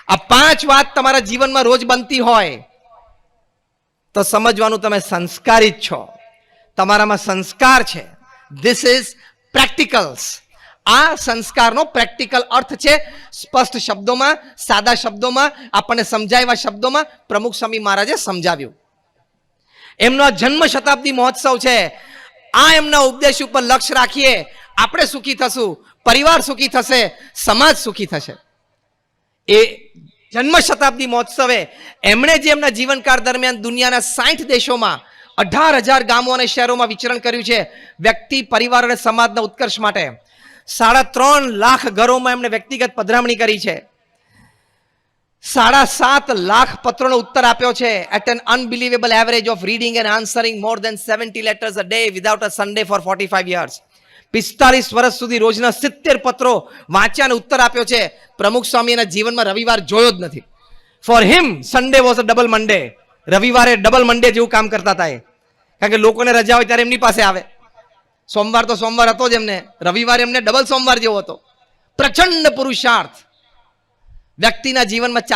S1: આ 5 વાત તમારા જીવનમાં રોજ બનતી હોય તો સમજવાનું તમે સંસ્કારિત છો, તમારામાં સંસ્કાર છે. This is practicals. આ સંસ્કારનો પ્રેક્ટિકલ અર્થ છે. સ્પષ્ટ શબ્દોમાં, સાદા શબ્દોમાં, આપણને સમજાવ્યા શબ્દોમાં પ્રમુખ સ્વામી મહારાજે સમજાવ્યું. એમનો જન્મ શતાબ્દી મહોત્સવ છે. આ એમના ઉપદેશ ઉપર લક્ષ્ય રાખીએ આપણે સુખી થશું, પરિવાર સુખી થશે, સમાજ સુખી થશે. એ જન્મ શતાબ્દી મહોત્સવે એમણે જે એમના જીવનકાળ દરમિયાન દુનિયાના 60 દેશોમાં 18,000 ગામો અને શહેરોમાં વિચરણ કર્યું છે વ્યક્તિ, પરિવાર અને સમાજના ઉત્કર્ષ માટે. 3.5 લાખ ઘરોમાં એમણે વ્યક્તિગત પધરામણી કરી છે. 7.5 લાખ પત્રોનો ઉત્તર આપ્યો છે. At an unbelievable average of reading and answering more than 70 letters a day without a Sunday for 45 years. 45 વર્ષ સુધી રોજના 70 પત્રો વાંચ્યા અને ઉત્તર આપ્યો છે. પ્રમુખ સ્વામીના જીવનમાં રવિવાર જોયો જ નથી. For him Sunday was a double Monday. રવિવારે ડબલ મંડે જેવું કામ કરતા હતા એ. કારણ કે લોકોને રજા હોય ત્યારે એમની પાસે આવે. સોમવાર તો સોમવાર હતો જ એમને, રવિવાર એમને ડબલ સોમવાર જેવો હતો. પ્રચંડ પુરુષાર્થ. વ્યક્તિના જીવનમાં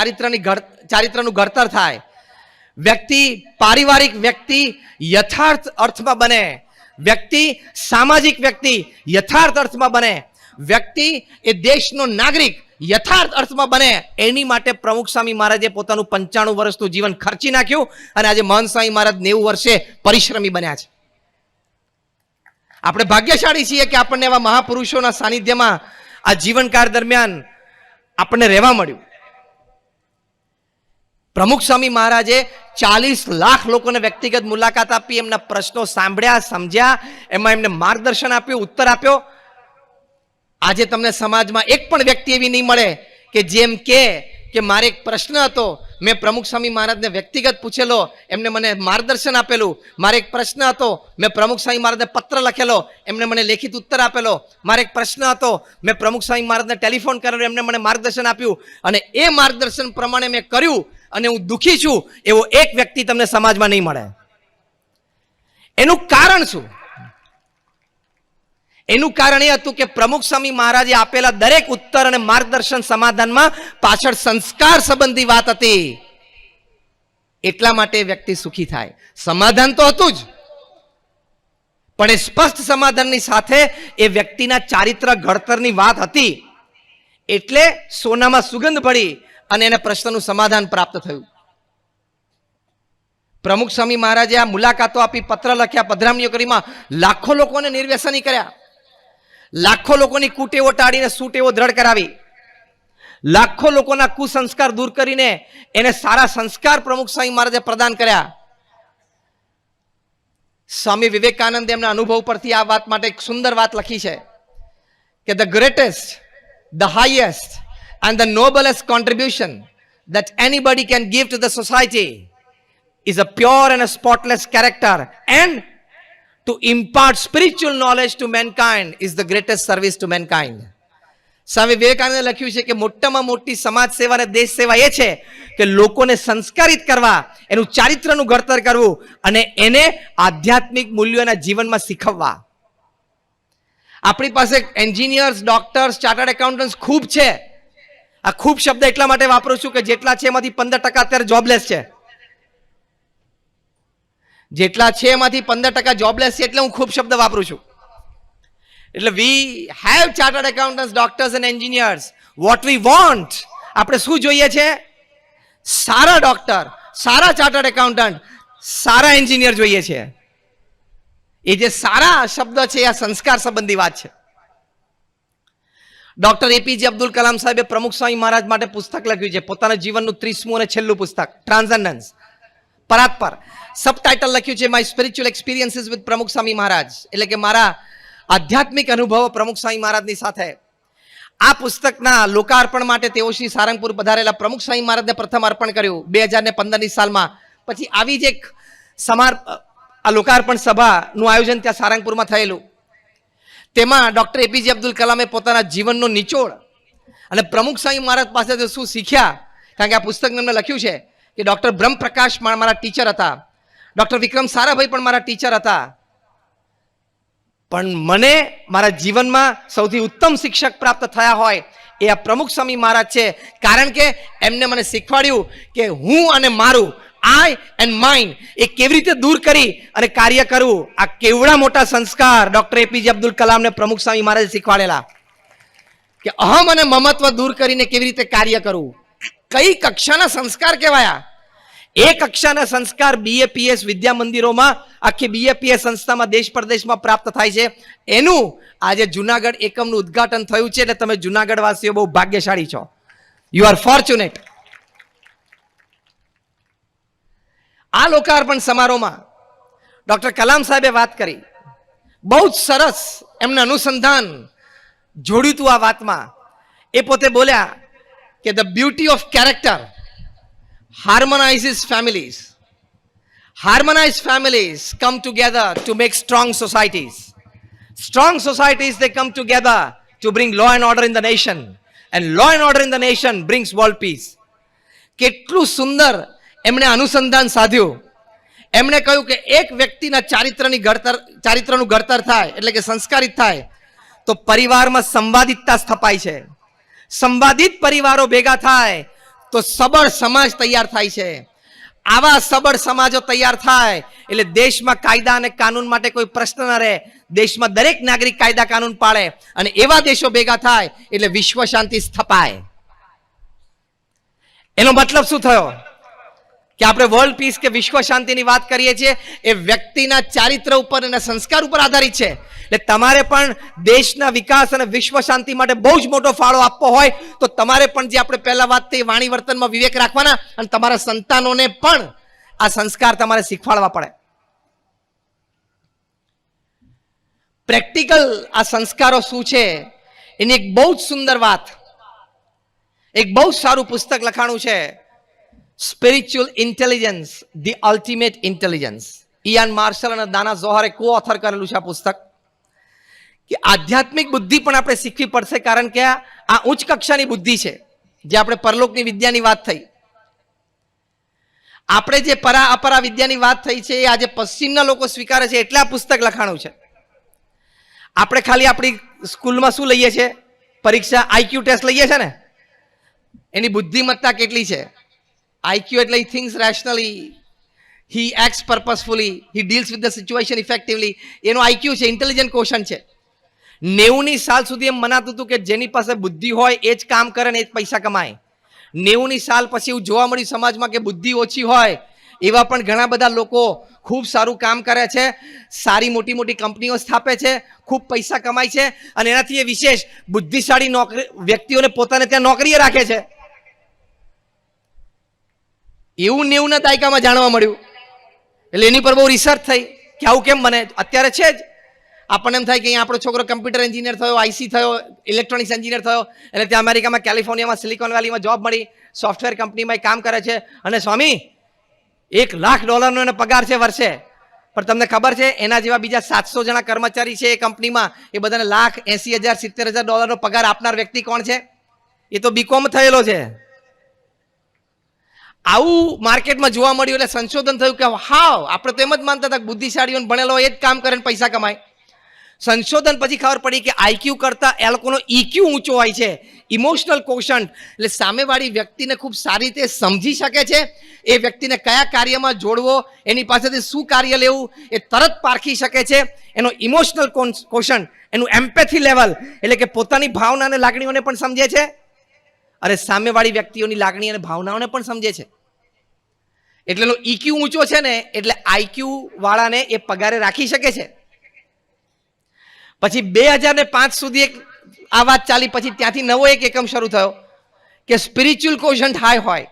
S1: ચારિત્રનું ઘડતર થાય. વ્યક્તિ, પારિવારિક વ્યક્તિ યથાર્થ અર્થમાં બને. વ્યક્તિ સામાજિક વ્યક્તિ યથાર્થ અર્થમાં બને. વ્યક્તિ એ દેશનો નાગરિક યથાર્થ અર્થમાં બને. એની માટે પ્રમુખ સ્વામી મહારાજે પોતાનું 95 વર્ષનું જીવન ખર્ચી નાખ્યું અને આજે મહંત સ્વામી મહારાજ 90 વર્ષે પરિશ્રમી બન્યા છે. આપણે ભાગ્યશાળી છીએ કે આપણને એવા મહાપુરુષોના સાનિધ્યમાં આ જીવનકાળ દરમિયાન આપણને રહેવા મળ્યું. પ્રમુખ સ્વામી મહારાજે 40 લાખ લોકોને વ્યક્તિગત મુલાકાત આપી, એમના પ્રશ્નો સાંભળ્યા, સમજ્યા, એમાં એમને માર્ગદર્શન આપ્યું, ઉત્તર આપ્યો. આજે તમને સમાજમાં એક પણ વ્યક્તિ એવી નહીં મળે કે જેમ કે મારે એક પ્રશ્ન હતો, મેં પ્રમુખ સ્વામી મહારાજને વ્યક્તિગત પૂછેલો, એમને મને માર્ગદર્શન આપેલું. મારે એક પ્રશ્ન હતો, મેં પ્રમુખ સ્વામી મહારાજને પત્ર લખેલો, એમને મને લેખિત ઉત્તર આપેલો. મારે એક પ્રશ્ન હતો, મેં પ્રમુખ સ્વામી મહારાજને ટેલિફોન કરેલો, એમને મને માર્ગદર્શન આપ્યું અને એ માર્ગદર્શન પ્રમાણે મેં કર્યું અને હું દુઃખી છું એવો એક વ્યક્તિ તમને સમાજમાં નહીં મળે. એનું કારણ શું? એનું કારણ એ હતું કે પ્રમુખ સ્વામી મહારાજે આપેલા દરેક ઉત્તર અને માર્ગદર્શન સમાધાનમાં પાછળ સંસ્કાર સંબંધી વાત હતી. એટલા માટે વ્યક્તિ સુખી થાય. સમાધાન તો હતું જ, પણ એ સ્પષ્ટ સમાધાનની સાથે એ વ્યક્તિના ચારિત્ર ઘડતરની વાત હતી. એટલે સોનામાં સુગંધ પડી અને એને પ્રશ્નનું સમાધાન પ્રાપ્ત થયું. પ્રમુખ સ્વામી મહારાજે આ મુલાકાતો આપી, પત્ર લખ્યા, પધરામણીઓ કરીમાં લાખો લોકોને નિર્વ્યસની કર્યા, લાખો લોકોની કુટેવો ટાળીને સુટેવો દ્રઢ કરાવી, લાખો લોકોના કુસંસ્કાર દૂર કરીને એને સારા સંસ્કાર પ્રમુખ સ્વામી મહારાજે પ્રદાન કર્યા. સ્વામી વિવેકાનંદે એમના અનુભવ પરથી આ વાત માટે એક સુંદર વાત લખી છે કે the greatest, the highest and the noblest contribution that anybody can give to the society is a pure and a spotless character, and to impart spiritual knowledge to mankind is the greatest service to mankind. સ્વામી વિવેકાનંદે લખ્યું છે કે મોટામાં મોટી સમાજ સેવા અને દેશ સેવા એ છે કે લોકોને સંસ્કારિત કરવા, એનું ચારિત્રનું ઘડતર કરવું અને એને આધ્યાત્મિક મૂલ્યોના જીવનમાં શીખવવા. આપણી પાસે એન્જિનિયર્સ, ડોક્ટર્સ, ચાર્ટર્ડ એકાઉન્ટન્ટ્સ ખૂબ છે. આ ખૂબ શબ્દ એટલા માટે વાપરું છું કે જેટલા છે એમાંથી 15% અત્યારે જોબલેસ છે. જેટલા છે એમાંથી 15% જોબલેસ છે એટલે હું ખૂબ શબ્દ વાપરું છું. એટલે we have chartered accountants, doctors and engineers. What we want, આપણે શું જોઈએ છે? સારા ડોક્ટર, સારા ચાર્ટર્ડ એકાઉન્ટન્ટ, સારા એન્જિનિયર જોઈએ છે. એ જે સારા શબ્દ છે આ સંસ્કાર સંબંધી વાત છે. ડોક્ટર એપીજે અબ્દુલ કલામ સાહેબે પ્રમુખ સ્વામી મહારાજ માટે પુસ્તક લખ્યું છે, પોતાના જીવનનું 30મું અને છેલ્લું પુસ્તક, ટ્રાન્સેન્ડન્સ, પરાત્પર. સબટાઇટલ લખ્યું છે my spiritual experiences with Pramukh Swami મહારાજ, એટલે કે મારા આધ્યાત્મિક અનુભવો પ્રમુખ સ્વામી મહારાજની સાથે. આ પુસ્તકના લોકાર્પણ માટે તેઓ શ્રી સારંગપુર પધારેલા પ્રમુખ સ્વામી મહારાજને પ્રથમ અર્પણ કર્યું 2015ની સાલમાં. પછી આવી જ એક લોકાર્પણ સભાનું આયોજન ત્યાં સારંગપુરમાં થયેલું. તેમાં ડોક્ટર એપીજે અબ્દુલ કલામે પોતાના જીવનનો નિચોડ અને પ્રમુખ સ્વામી મહારાજ પાસેથી શું શીખ્યા, કારણ કે આ પુસ્તકને એમને લખ્યું છે કે ડોક્ટર બ્રહ્મપ્રકાશ મારા ટીચર હતા, ડોક્ટર વિક્રમ સારાભાઈ પણ મારા ટીચર હતા, પણ મને મારા જીવનમાં સૌથી ઉત્તમ શિક્ષક પ્રાપ્ત થયા હોય એ આ પ્રમુખ સ્વામી મહારાજ છે. કારણ કે એમને મને શીખવાડ્યું કે હું અને મારું, આઈ એન્ડ માઇન્ડ, એ કેવી રીતે દૂર કરી અને કાર્ય કરવું. આ કેવડા મોટા સંસ્કાર ડોક્ટર એપીજે અબ્દુલ કલામને પ્રમુખ સ્વામી મહારાજે શીખવાડેલા કે અહમ અને મમત્વ દૂર કરીને કેવી રીતે કાર્ય કરવું. કઈ કક્ષાના સંસ્કાર કહેવાયા? એ કક્ષાના સંસ્કાર બીએપીએસ વિદ્યા મંદિરોમાં, આખી બીએપીએસ સંસ્થામાં દેશ પરદેશમાં પ્રાપ્ત થાય છે. એનું આજે જુનાગઢ એકમનું ઉદ્ઘાટન થયું છે. એટલે તમે જુનાગઢ વાસીઓ બહુ ભાગ્યશાળી છો. You are fortunate. આ લોકાર્પણ સમારોહમાં ડોક્ટર કલામ સાહેબે વાત કરી, બહુ જ સરસ એમને અનુસંધાન જોડ્યું હતું આ વાતમાં. એ પોતે બોલ્યા કે the beauty of character harmonizes families. Harmonized families come together to make strong societies. Strong societies, they come together to bring law and order in the nation. And law and order in the nation brings world peace. કેટલું સુંદર એમણે અનુસંધાન સાધ્યું. એમણે કહ્યું કે એક વ્યક્તિના ચારિત્રનું ઘડતર થાય, એટલે કે સંસ્કારિત થાય, તો પરિવારમાં સંવાદિતતા સ્થપાય છે. સંવાદિત પરિવારો ભેગા થાય તો સબળ સમાજ તૈયાર થાય છે. આવા સબળ સમાજો તૈયાર થાય એટલે દેશમાં કાયદા અને કાનૂન માટે કોઈ પ્રશ્ન ન રહે. દેશમાં દરેક નાગરિક કાયદા કાનૂન પાળે અને એવા દેશો ભેગા થાય એટલે વિશ્વ શાંતિ સ્થપાય. એનો મતલબ શું થયો કે આપણે વર્લ્ડ પીસ કે વિશ્વ શાંતિની વાત કરીએ છીએ એ વ્યક્તિના ચારિત્ર ઉપર અને સંસ્કાર ઉપર આધારિત છે. એટલે તમારે પણ દેશના વિકાસ અને વિશ્વ શાંતિ માટે બહુ જ મોટો ફાળો આપવો હોય તો તમારે પણ જે આપણે પહેલા વાત થઈ વાણી વર્તનમાં વિવેક રાખવાના અને તમારા સંતાનોને પણ આ સંસ્કાર તમારે શીખવાડવા પડે. પ્રેક્ટિકલ આ સંસ્કારો શું છે એની એક બહુ જ સુંદર વાત, એક બહુ જ સારું પુસ્તક લખાણું છે, spiritual intelligence, the ultimate intelligence. Ian Marshall અને દાના ઝોહરે કો ઓથર કરેલું છે આ પુસ્તક. કે આધ્યાત્મિક બુદ્ધિ પણ આપણે શીખવી પડશે, કારણ કે આ ઉચ્ચ કક્ષાની બુદ્ધિ છે. જે આપણે પરલોકની વિદ્યાની વાત થઈ, આપણે જે પરા અપરા વિદ્યાની વાત થઈ છે એ આજે પશ્ચિમના લોકો સ્વીકારે છે એટલે આ પુસ્તક લખાણું છે. આપણે ખાલી આપણી સ્કૂલમાં શું લઈએ છીએ? પરીક્ષા આઈક્યુ ટેસ્ટ લઈએ છીએ ને, એની બુદ્ધિમત્તા કેટલી છે? આઈક્યુ એટલે he thinks rationally, he acts purposefully, he deals with the situation effectively. એનો આઈક્યુ છે, ઇન્ટેલિજન્ટ ક્વેશ્ચન છે. 90ની સાલ સુધી એમ મનાતું હતું કે જેની પાસે બુદ્ધિ હોય એ જ કામ કરે ને એ જ પૈસા કમાય. 90ની સાલ પછી એવું જોવા મળ્યું સમાજમાં કે બુદ્ધિ ઓછી હોય એવા પણ ઘણા બધા લોકો ખૂબ સારું કામ કરે છે, સારી મોટી મોટી કંપનીઓ સ્થાપે છે, ખૂબ પૈસા કમાય છે, અને એનાથી એ વિશેષ બુદ્ધિશાળી વ્યક્તિઓને પોતાને ત્યાં નોકરીએ રાખે છે. એવું 90ના દાયકામાં જાણવા મળ્યું. એટલે એની પર બહુ રિસર્ચ થઈ કે આવું કેમ બને. અત્યારે છે જ આપણને એમ થાય કે અહીંયા આપણો છોકરો કમ્પ્યુટર એન્જિનિયર થયો, આઈસી થયો, ઇલેક્ટ્રોનિક્સ એન્જિનિયર થયો, એટલે ત્યાં અમેરિકામાં, કેલિફોર્નિયામાં, સિલિકોન વેલીમાં જોબ મળી, સોફ્ટવેર કંપનીમાં કામ કરે છે, અને સ્વામી $1 લાખ એને પગાર છે વર્ષે. પણ તમને ખબર છે એના જેવા બીજા 700 જણા કર્મચારી છે એ કંપનીમાં, એ બધાને $1,80,000 $70,000 પગાર આપનાર વ્યક્તિ કોણ છે? એ તો બીકોમ થયેલો છે. આવું માર્કેટમાં જોવા મળ્યું એટલે સંશોધન થયું કે હાવ, આપણે તો એમ જ માનતા હતા કે બુદ્ધિશાળીઓને ભણેલો એ જ કામ કરે ને પૈસા કમાય. સંશોધન પછી ખબર પડી કે આઈક્યુ કરતા એ લોકોનો ઈક્યુ ઊંચો હોય છે, ઇમોશનલ કોશન્ટ. એટલે સામેવાળી વ્યક્તિને ખૂબ સારી રીતે સમજી શકે છે, એ વ્યક્તિને કયા કાર્યમાં જોડવો, એની પાસેથી શું કાર્ય લેવું એ તરત પારખી શકે છે. એનો ઇમોશનલ કોશન્ટ, એનું એમ્પેથી લેવલ, એટલે કે પોતાની ભાવના અને લાગણીઓને પણ સમજે છે, અરે સામેવાળી વ્યક્તિઓની લાગણી અને ભાવનાઓને પણ સમજે છે. એટલે એનો ઈક્યુ ઊંચો છે ને, એટલે આઈક્યુ વાળાને એ પગારે રાખી શકે છે. પછી 2005 સુધી એક આ વાત ચાલી. પછી ત્યાંથી નવો એક એકમ શરૂ થયો કે સ્પિરિચ્યુઅલ કોશન્ટ હાઈ હોય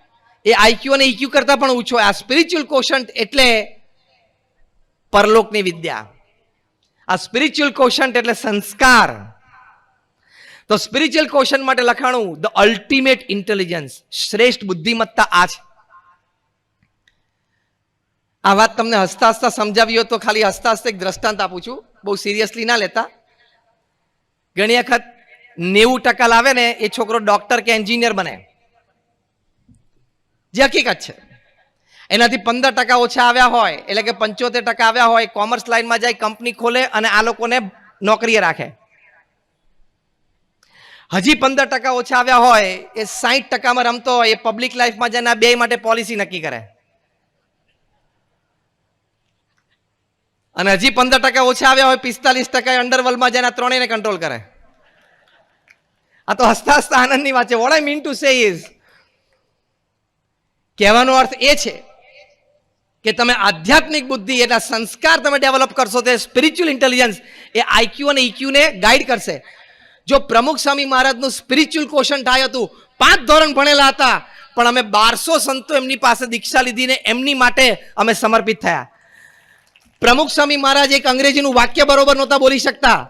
S1: એ આઈક્યુ અને ઈક્યુ કરતા પણ ઊંચો હોય. આ સ્પિરિચ્યુઅલ કોશન્ટ એટલે પરલોકની વિદ્યા. આ સ્પિરિચ્યુઅલ કોશન્ટ એટલે સંસ્કાર. તો સ્પિરિચ્યુઅલ કોશન્ટ માટે લખાણું ધ અલ્ટિમેટ ઇન્ટેલિજન્સ, શ્રેષ્ઠ બુદ્ધિમત્તા આ છે. આ વાત તમને હસતા હસતા સમજાવી હોય તો ખાલી હસતા હસતા એક દ્રષ્ટાંત આપું છું, બહુ સિરિયસલી ના લેતા. ઘણી વખત 90% લાવે ને એ છોકરો ડોક્ટર કે એન્જિનિયર બને, જે હકીકત છે. એનાથી 15% ઓછા આવ્યા હોય, એટલે કે 75% આવ્યા હોય, કોમર્સ લાઈનમાં જાય, કંપની ખોલે અને આ લોકોને નોકરીએ રાખે. હજી 15% ઓછા આવ્યા હોય, એ 60%માં રમતો હોય, એ પબ્લિક લાઈફમાં જાય, બે માટે પોલિસી નક્કી કરે. અને હજી 15% ઓછા આવ્યા હોય, 45% અંડરવર્લ્ડમાં જાય, ત્રણેયને કંટ્રોલ કરે. આ તો હસતા હસતા આનંદની વાત છે. What I mean to say is, કહેવાનો અર્થ એ છે કે તમે આધ્યાત્મિક બુદ્ધિ એટલે સંસ્કાર તમે ડેવલપ કરશો, તે સ્પિરિચ્યુઅલ ઇન્ટેલિજન્સ એ આઈક્યુ અને ઈક્યુને ગાઈડ કરશે. જો પ્રમુખ સ્વામી મહારાજનું સ્પિરિચ્યુઅલ કોશન્ટ હાઈ હતું, 5 ધોરણ ભણેલા હતા, પણ અમે 1200 સંતો એમની પાસે દીક્ષા લીધીને એમની માટે અમે સમર્પિત થયા. પ્રમુખ સ્વામી મહારાજ એક અંગ્રેજીનું વાક્ય બરોબર નહોતા બોલી શકતા,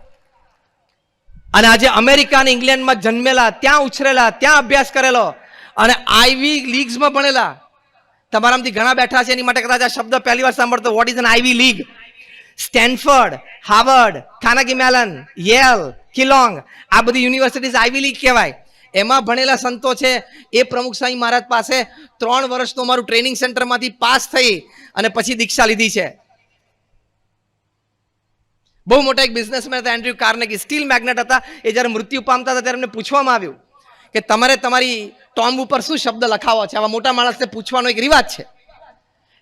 S1: અને આજે અમેરિકા અને ઇંગ્લેન્ડમાં જન્મેલા, ત્યાં ઉછરેલા, ત્યાં અભ્યાસ કરેલો, અને આઈવી લીગ્સમાં ભણેલા. તમારામાંથી ઘણા બેઠા છે, એની માટે કદાચ આ શબ્દ પહેલી વાર સાંભળતો. What is an Ivy League? Stanford, Harvard, Carnegie Mellon, Yale, Kellogg, આ બધી યુનિવર્સિટીઝ આઈવી લીગ કહેવાય. એમાં ભણેલા સંતો છે. એ પ્રમુખ સ્વામી મહારાજ પાસે 3 વર્ષનું અમારું ટ્રેનિંગ સેન્ટરમાંથી પાસ થઈ અને પછી દીક્ષા લીધી છે. બહુ મોટા એક બિઝનેસમેન હતા, એન્ડ્રુ કાર્નેગી, સ્ટીલ મેગ્નેટ હતા. એ જ્યારે મૃત્યુ પામતા હતા ત્યારે એમને પૂછવામાં આવ્યું કે તમારે તમારી ટોમ્બ ઉપર શું શબ્દ લખાવો છે? આવા મોટા માણસને પૂછવાનો એક રિવાજ છે.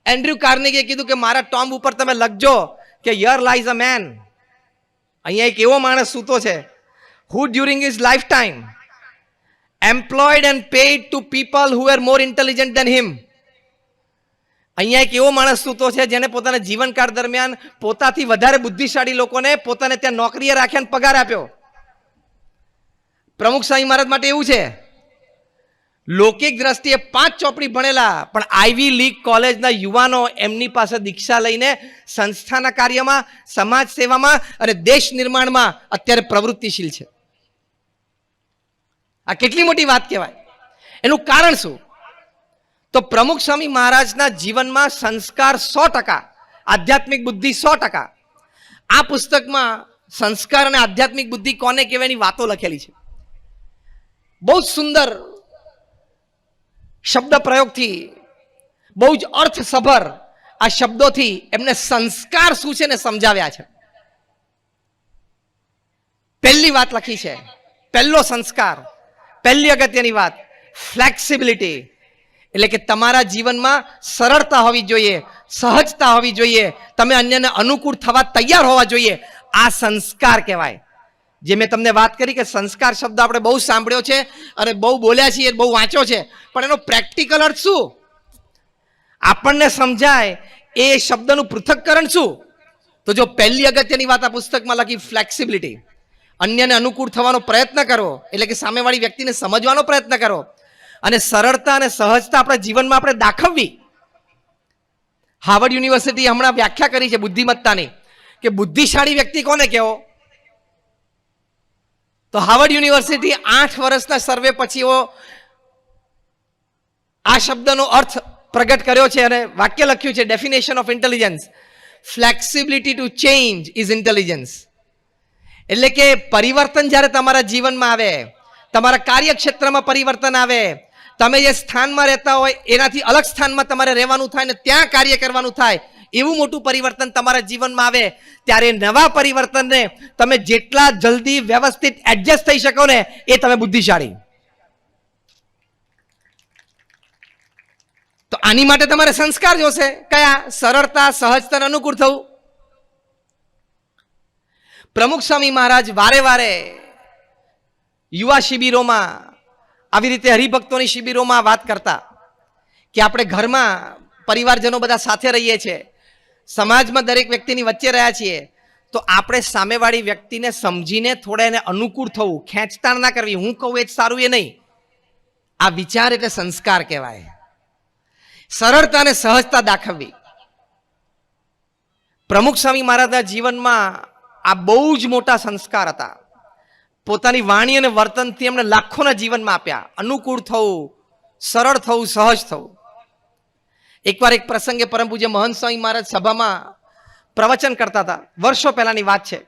S1: એન્ડ્રુ કાર્નેગીએ કીધું કે મારા ટોમ્બ ઉપર તમે લખજો કે હિયર લાઈઝ અ મેન, અહીંયા એક એવો માણસ સૂતો છે, who during his lifetime employed and paid to people who were more intelligent than him. અહીંયા એક એવો માણસ સૂતો છે જેને પોતાના જીવનકાળ દરમિયાન પોતાથી વધારે બુદ્ધિશાળી લોકોને પોતાને ત્યાં નોકરીએ રાખ્યા, પગાર આપ્યો. પ્રમુખ સ્વામી મહારાજ માટે એવું છે. લૌકિક દ્રષ્ટિએ 5 ચોપડી ભણેલા, પણ આઈવી લીગ કોલેજના યુવાનો એમની પાસે દીક્ષા લઈને સંસ્થાના કાર્યમાં, સમાજ સેવામાં અને દેશ નિર્માણમાં અત્યારે પ્રવૃત્તિશીલ છે. આ કેટલી મોટી વાત કહેવાય. એનું કારણ શું? તો પ્રમુખ સ્વામી મહારાજના જીવનમાં સંસ્કાર 100%, આધ્યાત્મિક બુદ્ધિ 100%. આ પુસ્તકમાં સંસ્કાર અને આધ્યાત્મિક બુદ્ધિ કોને કહેવાયની વાતો લખેલી છે. બહુ જ સુંદર શબ્દ પ્રયોગથી, બહુ જ અર્થસભર આ શબ્દોથી એમને સંસ્કાર શું છે ને સમજાવ્યા છે. પહેલી વાત લખી છે, પહેલો સંસ્કાર, પહેલી અગત્યની વાત ફ્લેક્સિબિલિટી, એટલે કે તમારા જીવનમાં સરળતા હોવી જોઈએ, સહજતા હોવી જોઈએ, તમે અન્યને અનુકૂળ થવા તૈયાર હોવા જોઈએ. આ સંસ્કાર કહેવાય. જે મેં તમને વાત કરી કે સંસ્કાર શબ્દ આપણે બહુ સાંભળ્યો છે અને બહુ બોલ્યા છીએ, બહુ વાંચ્યો છે, પણ એનો પ્રેક્ટિકલ અર્થ શું? આપણને સમજાય એ શબ્દનું પૃથક્કરણ શું? તો જો પહેલી અગત્યની વાત આ પુસ્તકમાં લખી ફ્લેક્સિબિલિટી, અન્યને અનુકૂળ થવાનો પ્રયત્ન કરો, એટલે કે સામેવાળી વ્યક્તિને સમજવાનો પ્રયત્ન કરો, અને સરળતા અને સહજતા આપણા જીવનમાં આપણે દાખવવી. હાર્વર્ડ યુનિવર્સિટી હમણાં વ્યાખ્યા કરી છે બુદ્ધિમત્તાની, કે બુદ્ધિશાળી વ્યક્તિ કોને કહેવો? તો હાર્વર્ડ યુનિવર્સિટી 8 વર્ષના સર્વે પછી આ શબ્દનો અર્થ પ્રગટ કર્યો છે અને વાક્ય લખ્યું છે, definition of intelligence, flexibility to change is intelligence. એટલે કે પરિવર્તન જ્યારે તમારા જીવનમાં આવે, તમારા કાર્યક્ષેત્રમાં પરિવર્તન આવે, તમે જે સ્થાનમાં રહેતા હોય એનાથી અલગ સ્થાનમાં તમારે રહેવાનું થાય ને ત્યાં કાર્ય કરવાનું થાય, એવું મોટું પરિવર્તન તમારા જીવનમાં આવે, ત્યારે નવા પરિવર્તનને તમે જેટલા જલ્દી વ્યવસ્થિત એડજસ્ટ થઈ શકો ને, એ તમે બુદ્ધિશાળી. તો આની માટે તમારે સંસ્કાર જોશે. કયા? સરળતા, સહજતા, અનુકૂળ થવું. પ્રમુખ સ્વામી મહારાજ વારે વારે યુવા શિબિરોમાં, આવી રીતે હરિભક્તોની શિબિરોમાં વાત કરતા કે આપણે ઘરમાં પરિવારજનો બધા સાથે રહીએ છીએ, સમાજમાં દરેક વ્યક્તિની વચ્ચે રહ્યા છીએ, તો આપણે સામેવાળી વ્યક્તિને સમજીને થોડા એને અનુકૂળ થવું, ખેંચતાણ ના કરવી, હું કહું એ જ સારું એ નહીં. આ વિચાર એટલે સંસ્કાર કહેવાય. સરળતા અને સહજતા દાખવવી. પ્રમુખ સ્વામી મહારાજના જીવનમાં આ બહુ જ મોટા સંસ્કાર હતા. પોતાની વાણી અને વર્તનથી એમણે લાખોના જીવનમાં આપ્યા. અનુકૂળ થવું, સરળ થવું, સહજ થવું. એકવાર એક પ્રસંગે પરમ પૂજ્ય મહંત સ્વામી મહારાજ સભામાં પ્રવચન કરતા હતા. વર્ષો પહેલાની વાત છે,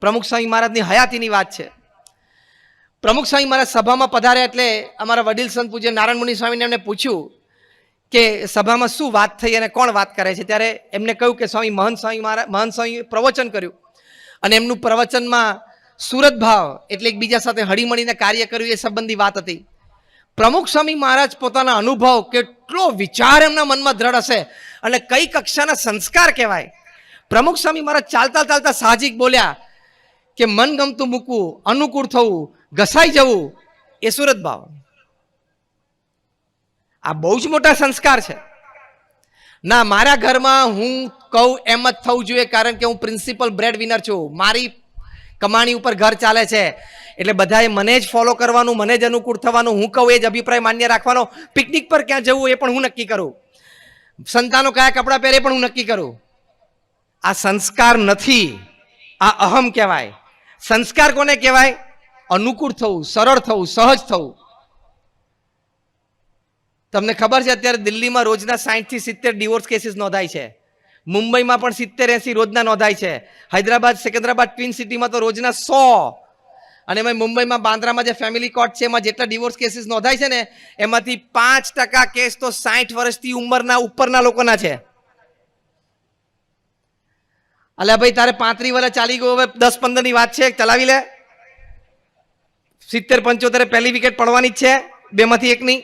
S1: પ્રમુખ સ્વામી મહારાજની હયાતીની વાત છે. પ્રમુખ સ્વામી મહારાજ સભામાં પધાર્યા એટલે અમારા વડીલ સંત પૂજ્ય નારાયણ મુનિ સ્વામીને એમને પૂછ્યું કે સભામાં શું વાત થઈ અને કોણ વાત કરે છે. ત્યારે એમને કહ્યું કે સ્વામી મહંત સ્વામી પ્રવચન કર્યું અને એમનું પ્રવચનમાં સુરત ભાવ એટલે એકબીજા સાથે હળીમળીને કાર્ય કર્યું એ સંબંધી વાત હતી. પ્રમુખ સ્વામી મહારાજ પોતાના અનુભવ, કેટલો વિચાર એમના મનમાં દ્રઢ હશે અને કઈ કક્ષાના સંસ્કાર કહેવાય. પ્રમુખ સ્વામી મહારાજ ચાલતા ચાલતા સાહજિક બોલ્યા કે મન ગમતું મૂકવું, અનુકૂળ થવું, ઘસાઈ જવું એ સુરત ભાવ. આ બહુ જ મોટા સંસ્કાર છે. ના, મારા ઘરમાં હું કહું એમ જ થવું જોઈએ, કારણ કે હું પ્રિન્સિપલ બ્રેડ વિનર છું, મારી કમાણી ઉપર ઘર ચાલે છે, એટલે બધાએ મને જ ફોલો કરવાનું, મને જ અનુકૂળ થવાનું, હું કહું એ જ અભિપ્રાય માન્ય રાખવાનો, પિકનિક પર ક્યાં જવું એ પણ હું નક્કી કરું, સંતાનો કયા કપડાં પહેરે પણ હું નક્કી કરું. આ સંસ્કાર નથી, આ અહમ કહેવાય. સંસ્કાર કોને કહેવાય? અનુકૂળ થવું, સરળ થવું, સહજ થવું. તમને ખબર છે અત્યારે દિલ્હીમાં રોજના 60 થી 70 ડિવોર્સ કેસીસ નોંધાય છે. મુંબઈમાં પણ 70-80 રોજના નોંધાય છે. હૈદરાબાદ, સિકંદરાબાદ ટ્વિન સિટીમાં તો રોજના 100. અને એમાં મુંબઈમાં બાંદ્રામાં જે ફેમિલી કોર્ટ છે એમાં જેટલા ડિવોર્સ કેસીસ નોંધાય છે ને, એમાંથી 5% કેસ તો 60 વર્ષથી ઉંમરના ઉપરના લોકોના છે. અલ્યા ભાઈ, તારે 35 વર્ષ ચાલી ગયો, હવે 10-15 ની વાત છે, ચલાવી લે. 70-75 પહેલી વિકેટ પડવાની જ છે, બેમાંથી એકની.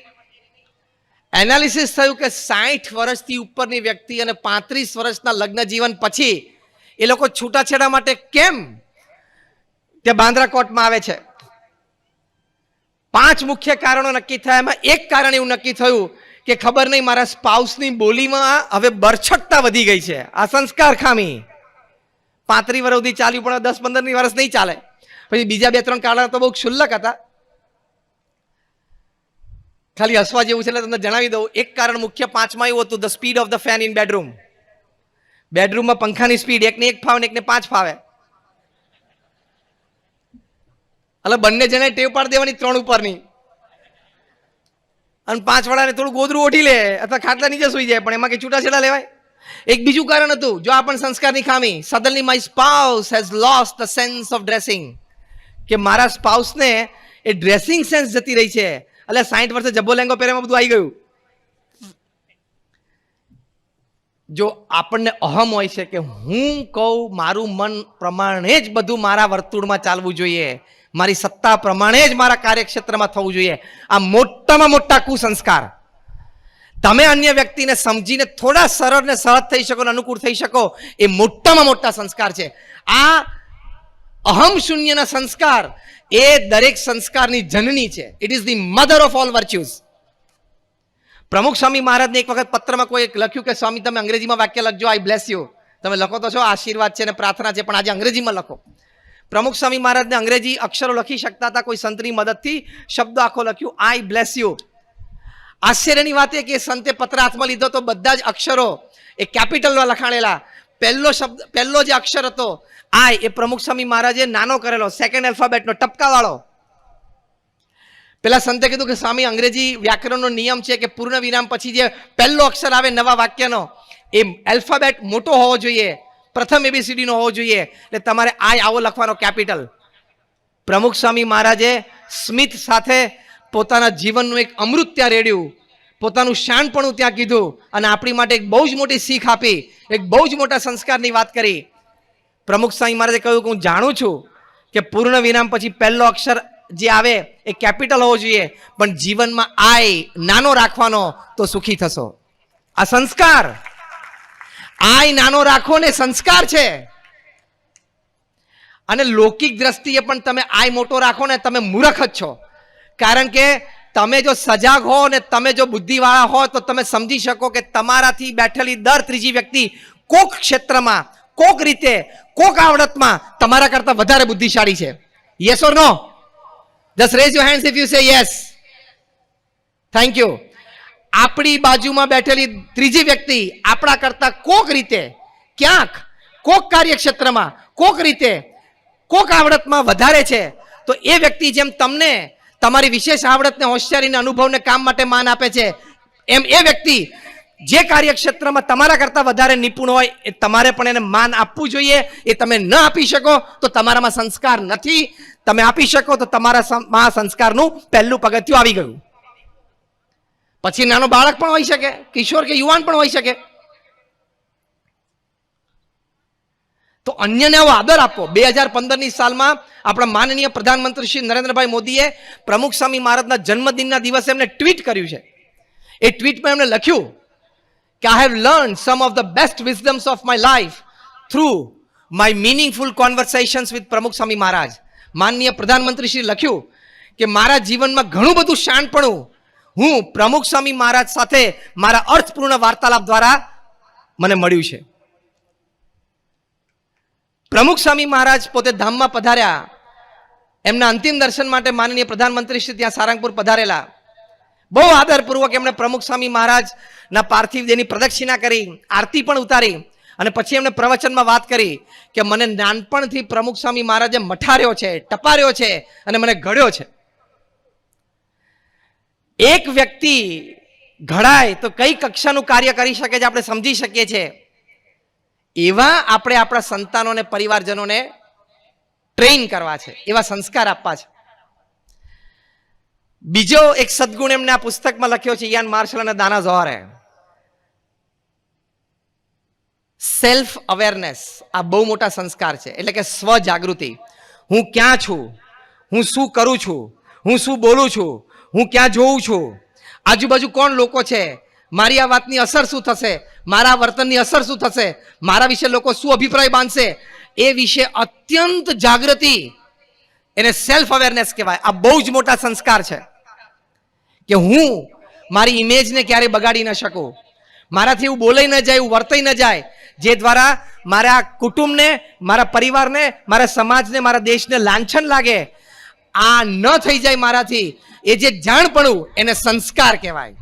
S1: એનાલિસિસ થયું કે 60 વર્ષથી ઉપરની વ્યક્તિ અને 35 વર્ષના લગ્ન જીવન પછી એ લોકો છૂટાછેડા માટે કેમ તે બાંદ્રા કોર્ટમાં આવે છે. 5 મુખ્ય કારણો નક્કી થયા. એમાં એક કારણ એવું નક્કી થયું કે ખબર નહીં, મારા સ્પાઉસની બોલીમાં હવે બરછટતા વધી ગઈ છે. આ સંસ્કાર ખામી. 35 વર્ષ સુધી ચાલ્યું, પણ 10-15 વર્ષ નહીં ચાલે. પછી બીજા 2-3 કારણો તો બહુ ક્ષુલ્લક હતા, ખાલી હસવા જેવું છે એટલે તમને જણાવી દઉં. એક કારણ મુખ્ય 5માં એવું હતું, the speed of the fan in bedroom. બેડરૂમમાં પંખાની સ્પીડ એકને 1 ફાવે ને એકને 5 ફાવે. એટલે બંને જણે ટેવ પાડી દેવાની 3 ઉપરની, અને 5 વાળાને થોડું ગોદરું ઓઢી લે અથવા ખાટલા નીચે સુઈ જાય, પણ એમાં કઈ છૂટાછેડા લેવાય? એક બીજું કારણ હતું, જો આ પણ સંસ્કારની ખામી. Suddenly my spouse has lost the sense of dressing. કે મારા સ્પાઉસને એ ડ્રેસિંગ સેન્સ જતી રહી છે. એટલે 60 વર્ષે જબ્બો લેંગો પહેરેમાં બધું આવી ગયું. જો આપણને અહમ હોય છે કે હું કહું મારું મન પ્રમાણે જ બધું મારા વર્તુળમાં ચાલવું જોઈએ, મારી સત્તા પ્રમાણે જ મારા કાર્યક્ષેત્રમાં થવું જોઈએ, આ મોટામાં મોટા કુસંસ્કાર. તમે અન્ય વ્યક્તિને સમજીને થોડા સરળ ને સહજ થઈ શકો, અનુકૂળ થઈ શકો, એ મોટામાં મોટા સંસ્કાર છે. આ અહમ શૂન્યના સંસ્કાર એ દરેક સંસ્કારની જનની છે. It is the mother of all virtues. Pramukh Swami મહારાજને એક વખત પત્રમાં કોઈ લખ્યું કે સ્વામી તમે અંગ્રેજીમાં વાક્ય લખજો, આઈ બ્લેસ યુ. તમે લખો તો છો આશીર્વાદ છે ને પ્રાર્થના છે, પણ આજે અંગ્રેજીમાં લખો. પ્રમુખ સ્વામી મહારાજને અંગ્રેજી અક્ષરો લખી શકતા હતા, કોઈ સંતની મદદથી શબ્દ આખો લખ્યું, આઈ બ્લેસ યુ. આશ્ચર્યની વાત એ કે સંતે પત્ર હાથમાં લીધો તો બધા જ અક્ષરો એ કેપિટલમાં લખાણેલા. પહેલો જે અક્ષર હતો આઈ, એ પ્રમુખ સ્વામી મહારાજે નાનો કરેલો, સેકન્ડ આલ્ફાબેટનો ટપકાવાળો. પેલા સંતે કીધું કે સ્વામી અંગ્રેજી વ્યાકરણનો નિયમ છે કે પૂર્ણ વિરામ પછી જે પહેલો અક્ષર આવે નવા વાક્યનો એ આલ્ફાબેટ મોટો હોવો જોઈએ, પ્રથમ ABCD નો હોવો જોઈએ, એટલે તમારે આઈ આવો લખવાનો, કેપિટલ. પ્રમુખ સ્વામી મહારાજે સ્મિત સાથે પોતાના જીવનનું એક અમૃત ત્યાં રેડ્યું, પોતાનું શાણપણું ત્યાં કીધું અને આપણી માટે એક બહુ જ મોટી શીખ આપી, એક બહુ જ મોટા સંસ્કારની વાત કરી. પ્રમુખ સ્વામી મહારાજે કહ્યું કે હું જાણું છું કે પૂર્ણ વિરામ પછી પહેલો અક્ષર જે આવે એ કેપિટલ હોવો જોઈએ, પણ જીવનમાં આઈ નાનો રાખવાનો તો સુખી થશો. આ સંસ્કાર, આઈ નાનો રાખો ને સંસ્કાર છે. અને લૌકિક દ્રષ્ટિએ પણ તમે આઈ મોટો રાખો ને તમે મૂર્ખ જ છો. કારણ કે તમે જો સજાગ હો ને તમે જો બુદ્ધિવાળા હો તો તમે સમજી શકો કે તમારાથી બેઠેલી દર ત્રીજી વ્યક્તિ કોક ક્ષેત્રમાં, કોક રીતે, કોક આવડતમાં તમારા કરતા વધારે બુદ્ધિશાળી છે. Yes or no? Just raise your hands if you say yes. Thank you. આપણી બાજુમાં બેઠેલી ત્રીજી વ્યક્તિ આપણા કરતા કોક રીતે, ક્યાંક, કોક કાર્યક્ષેત્રમાં, કોક રીતે, કોક આવડતમાં વધારે છે, તો એ વ્યક્તિ જેમ તમને તમારી વિશેષ આવડતને, હોશિયારીને, અનુભવને, કામ માટે માન આપે છે, એમ એ વ્યક્તિ જે કાર્યક્ષેત્રમાં તમારા કરતા વધારે નિપુણ હોય એ તમારે પણ એને માન આપવું જોઈએ. એ તમે ન આપી શકો તો તમારામાં સંસ્કાર નથી, તમે આપી શકો તો તમારા સંસ્કારનું પહેલું પગથિયું આવી ગયું. પછી નાનો બાળક પણ હોઈ શકે, કિશોર કે યુવાન પણ હોઈ શકે. તો અન્યને આવો આદર આપો. 2015ની સાલમાં આપણા માનનીય પ્રધાનમંત્રી શ્રી નરેન્દ્રભાઈ મોદીએ પ્રમુખ સ્વામી મહારાજના જન્મદિનના દિવસે એમને ટ્વીટ કર્યું છે. એ ટ્વીટમાં એમણે લખ્યું કે I have learn some of the best wisdoms of my life through my meaningful conversations with Pramukh Swami મહારાજ. માનનીય પ્રધાનમંત્રી શ્રી લખ્યું કે મારા જીવનમાં ઘણું બધું શાણપણું હું પ્રમુખ સ્વામી મહારાજ સાથે મારા અર્થપૂર્ણ વાર્તાલાપ દ્વારા મને મળ્યું છે. પ્રમુખ સ્વામી મહારાજ પોતે ધામમાં પધાર્યા, એમના અંતિમ દર્શન માટે માનનીય પ્રધાનમંત્રી શ્રી ત્યાં સારંગપુર પધારેલા. બહુ આદરપૂર્વક એમણે પ્રમુખ સ્વામી મહારાજના પાર્થિવ દેહની પ્રદક્ષિણા કરી, આરતી પણ ઉતારી અને પછી એમણે પ્રવચનમાં વાત કરી કે મને નાનપણથી પ્રમુખ સ્વામી મહારાજે મઠાર્યો છે, ટપાર્યો છે અને મને ઘડ્યો છે. એક વ્યક્તિ ઘડાય તો કઈ કક્ષાનું કાર્ય કરી શકે છે આપણે સમજી શકીએ છીએ. એવા આપણે આપણા સંતાનોને, પરિવારજનોને ટ્રેન કરવા છે, એવા સંસ્કાર આપવા છે. બીજો એક સદગુણ એમને આ પુસ્તકમાં લખ્યો છે, યાન માર્શલ અને દાના ઝોહરે. સેલ્ફ અવેરનેસ આ બહુ મોટા સંસ્કાર છે. એટલે કે સ્વ જાગૃતિ. હું ક્યાં છું, હું શું કરું છું, હું શું બોલું છું, હું ક્યાં જોઉં છું, આજુબાજુ કોણ લોકો છે, મારી આ વાતની અસર શું થશે, મારા વર્તનની અસર શું થશે, મારા વિશે લોકો શું અભિપ્રાય બાંધશે, એ વિશે અત્યંત જાગૃતિ, એને સેલ્ફ અવેરનેસ કહેવાય. આ બહુ જ મોટા સંસ્કાર છે કે હું મારી ઇમેજને ક્યારે બગાડી ન શકું, મારાથી એવું બોલાઈ ન જાય, એવું વર્તાઈ ન જાય, જે દ્વારા મારા કુટુંબને, મારા પરિવારને, મારા સમાજને, મારા દેશને લાંછન લાગે. આ ન થઈ જાય મારાથી, એ જે જાણપણું એને સંસ્કાર કહેવાય.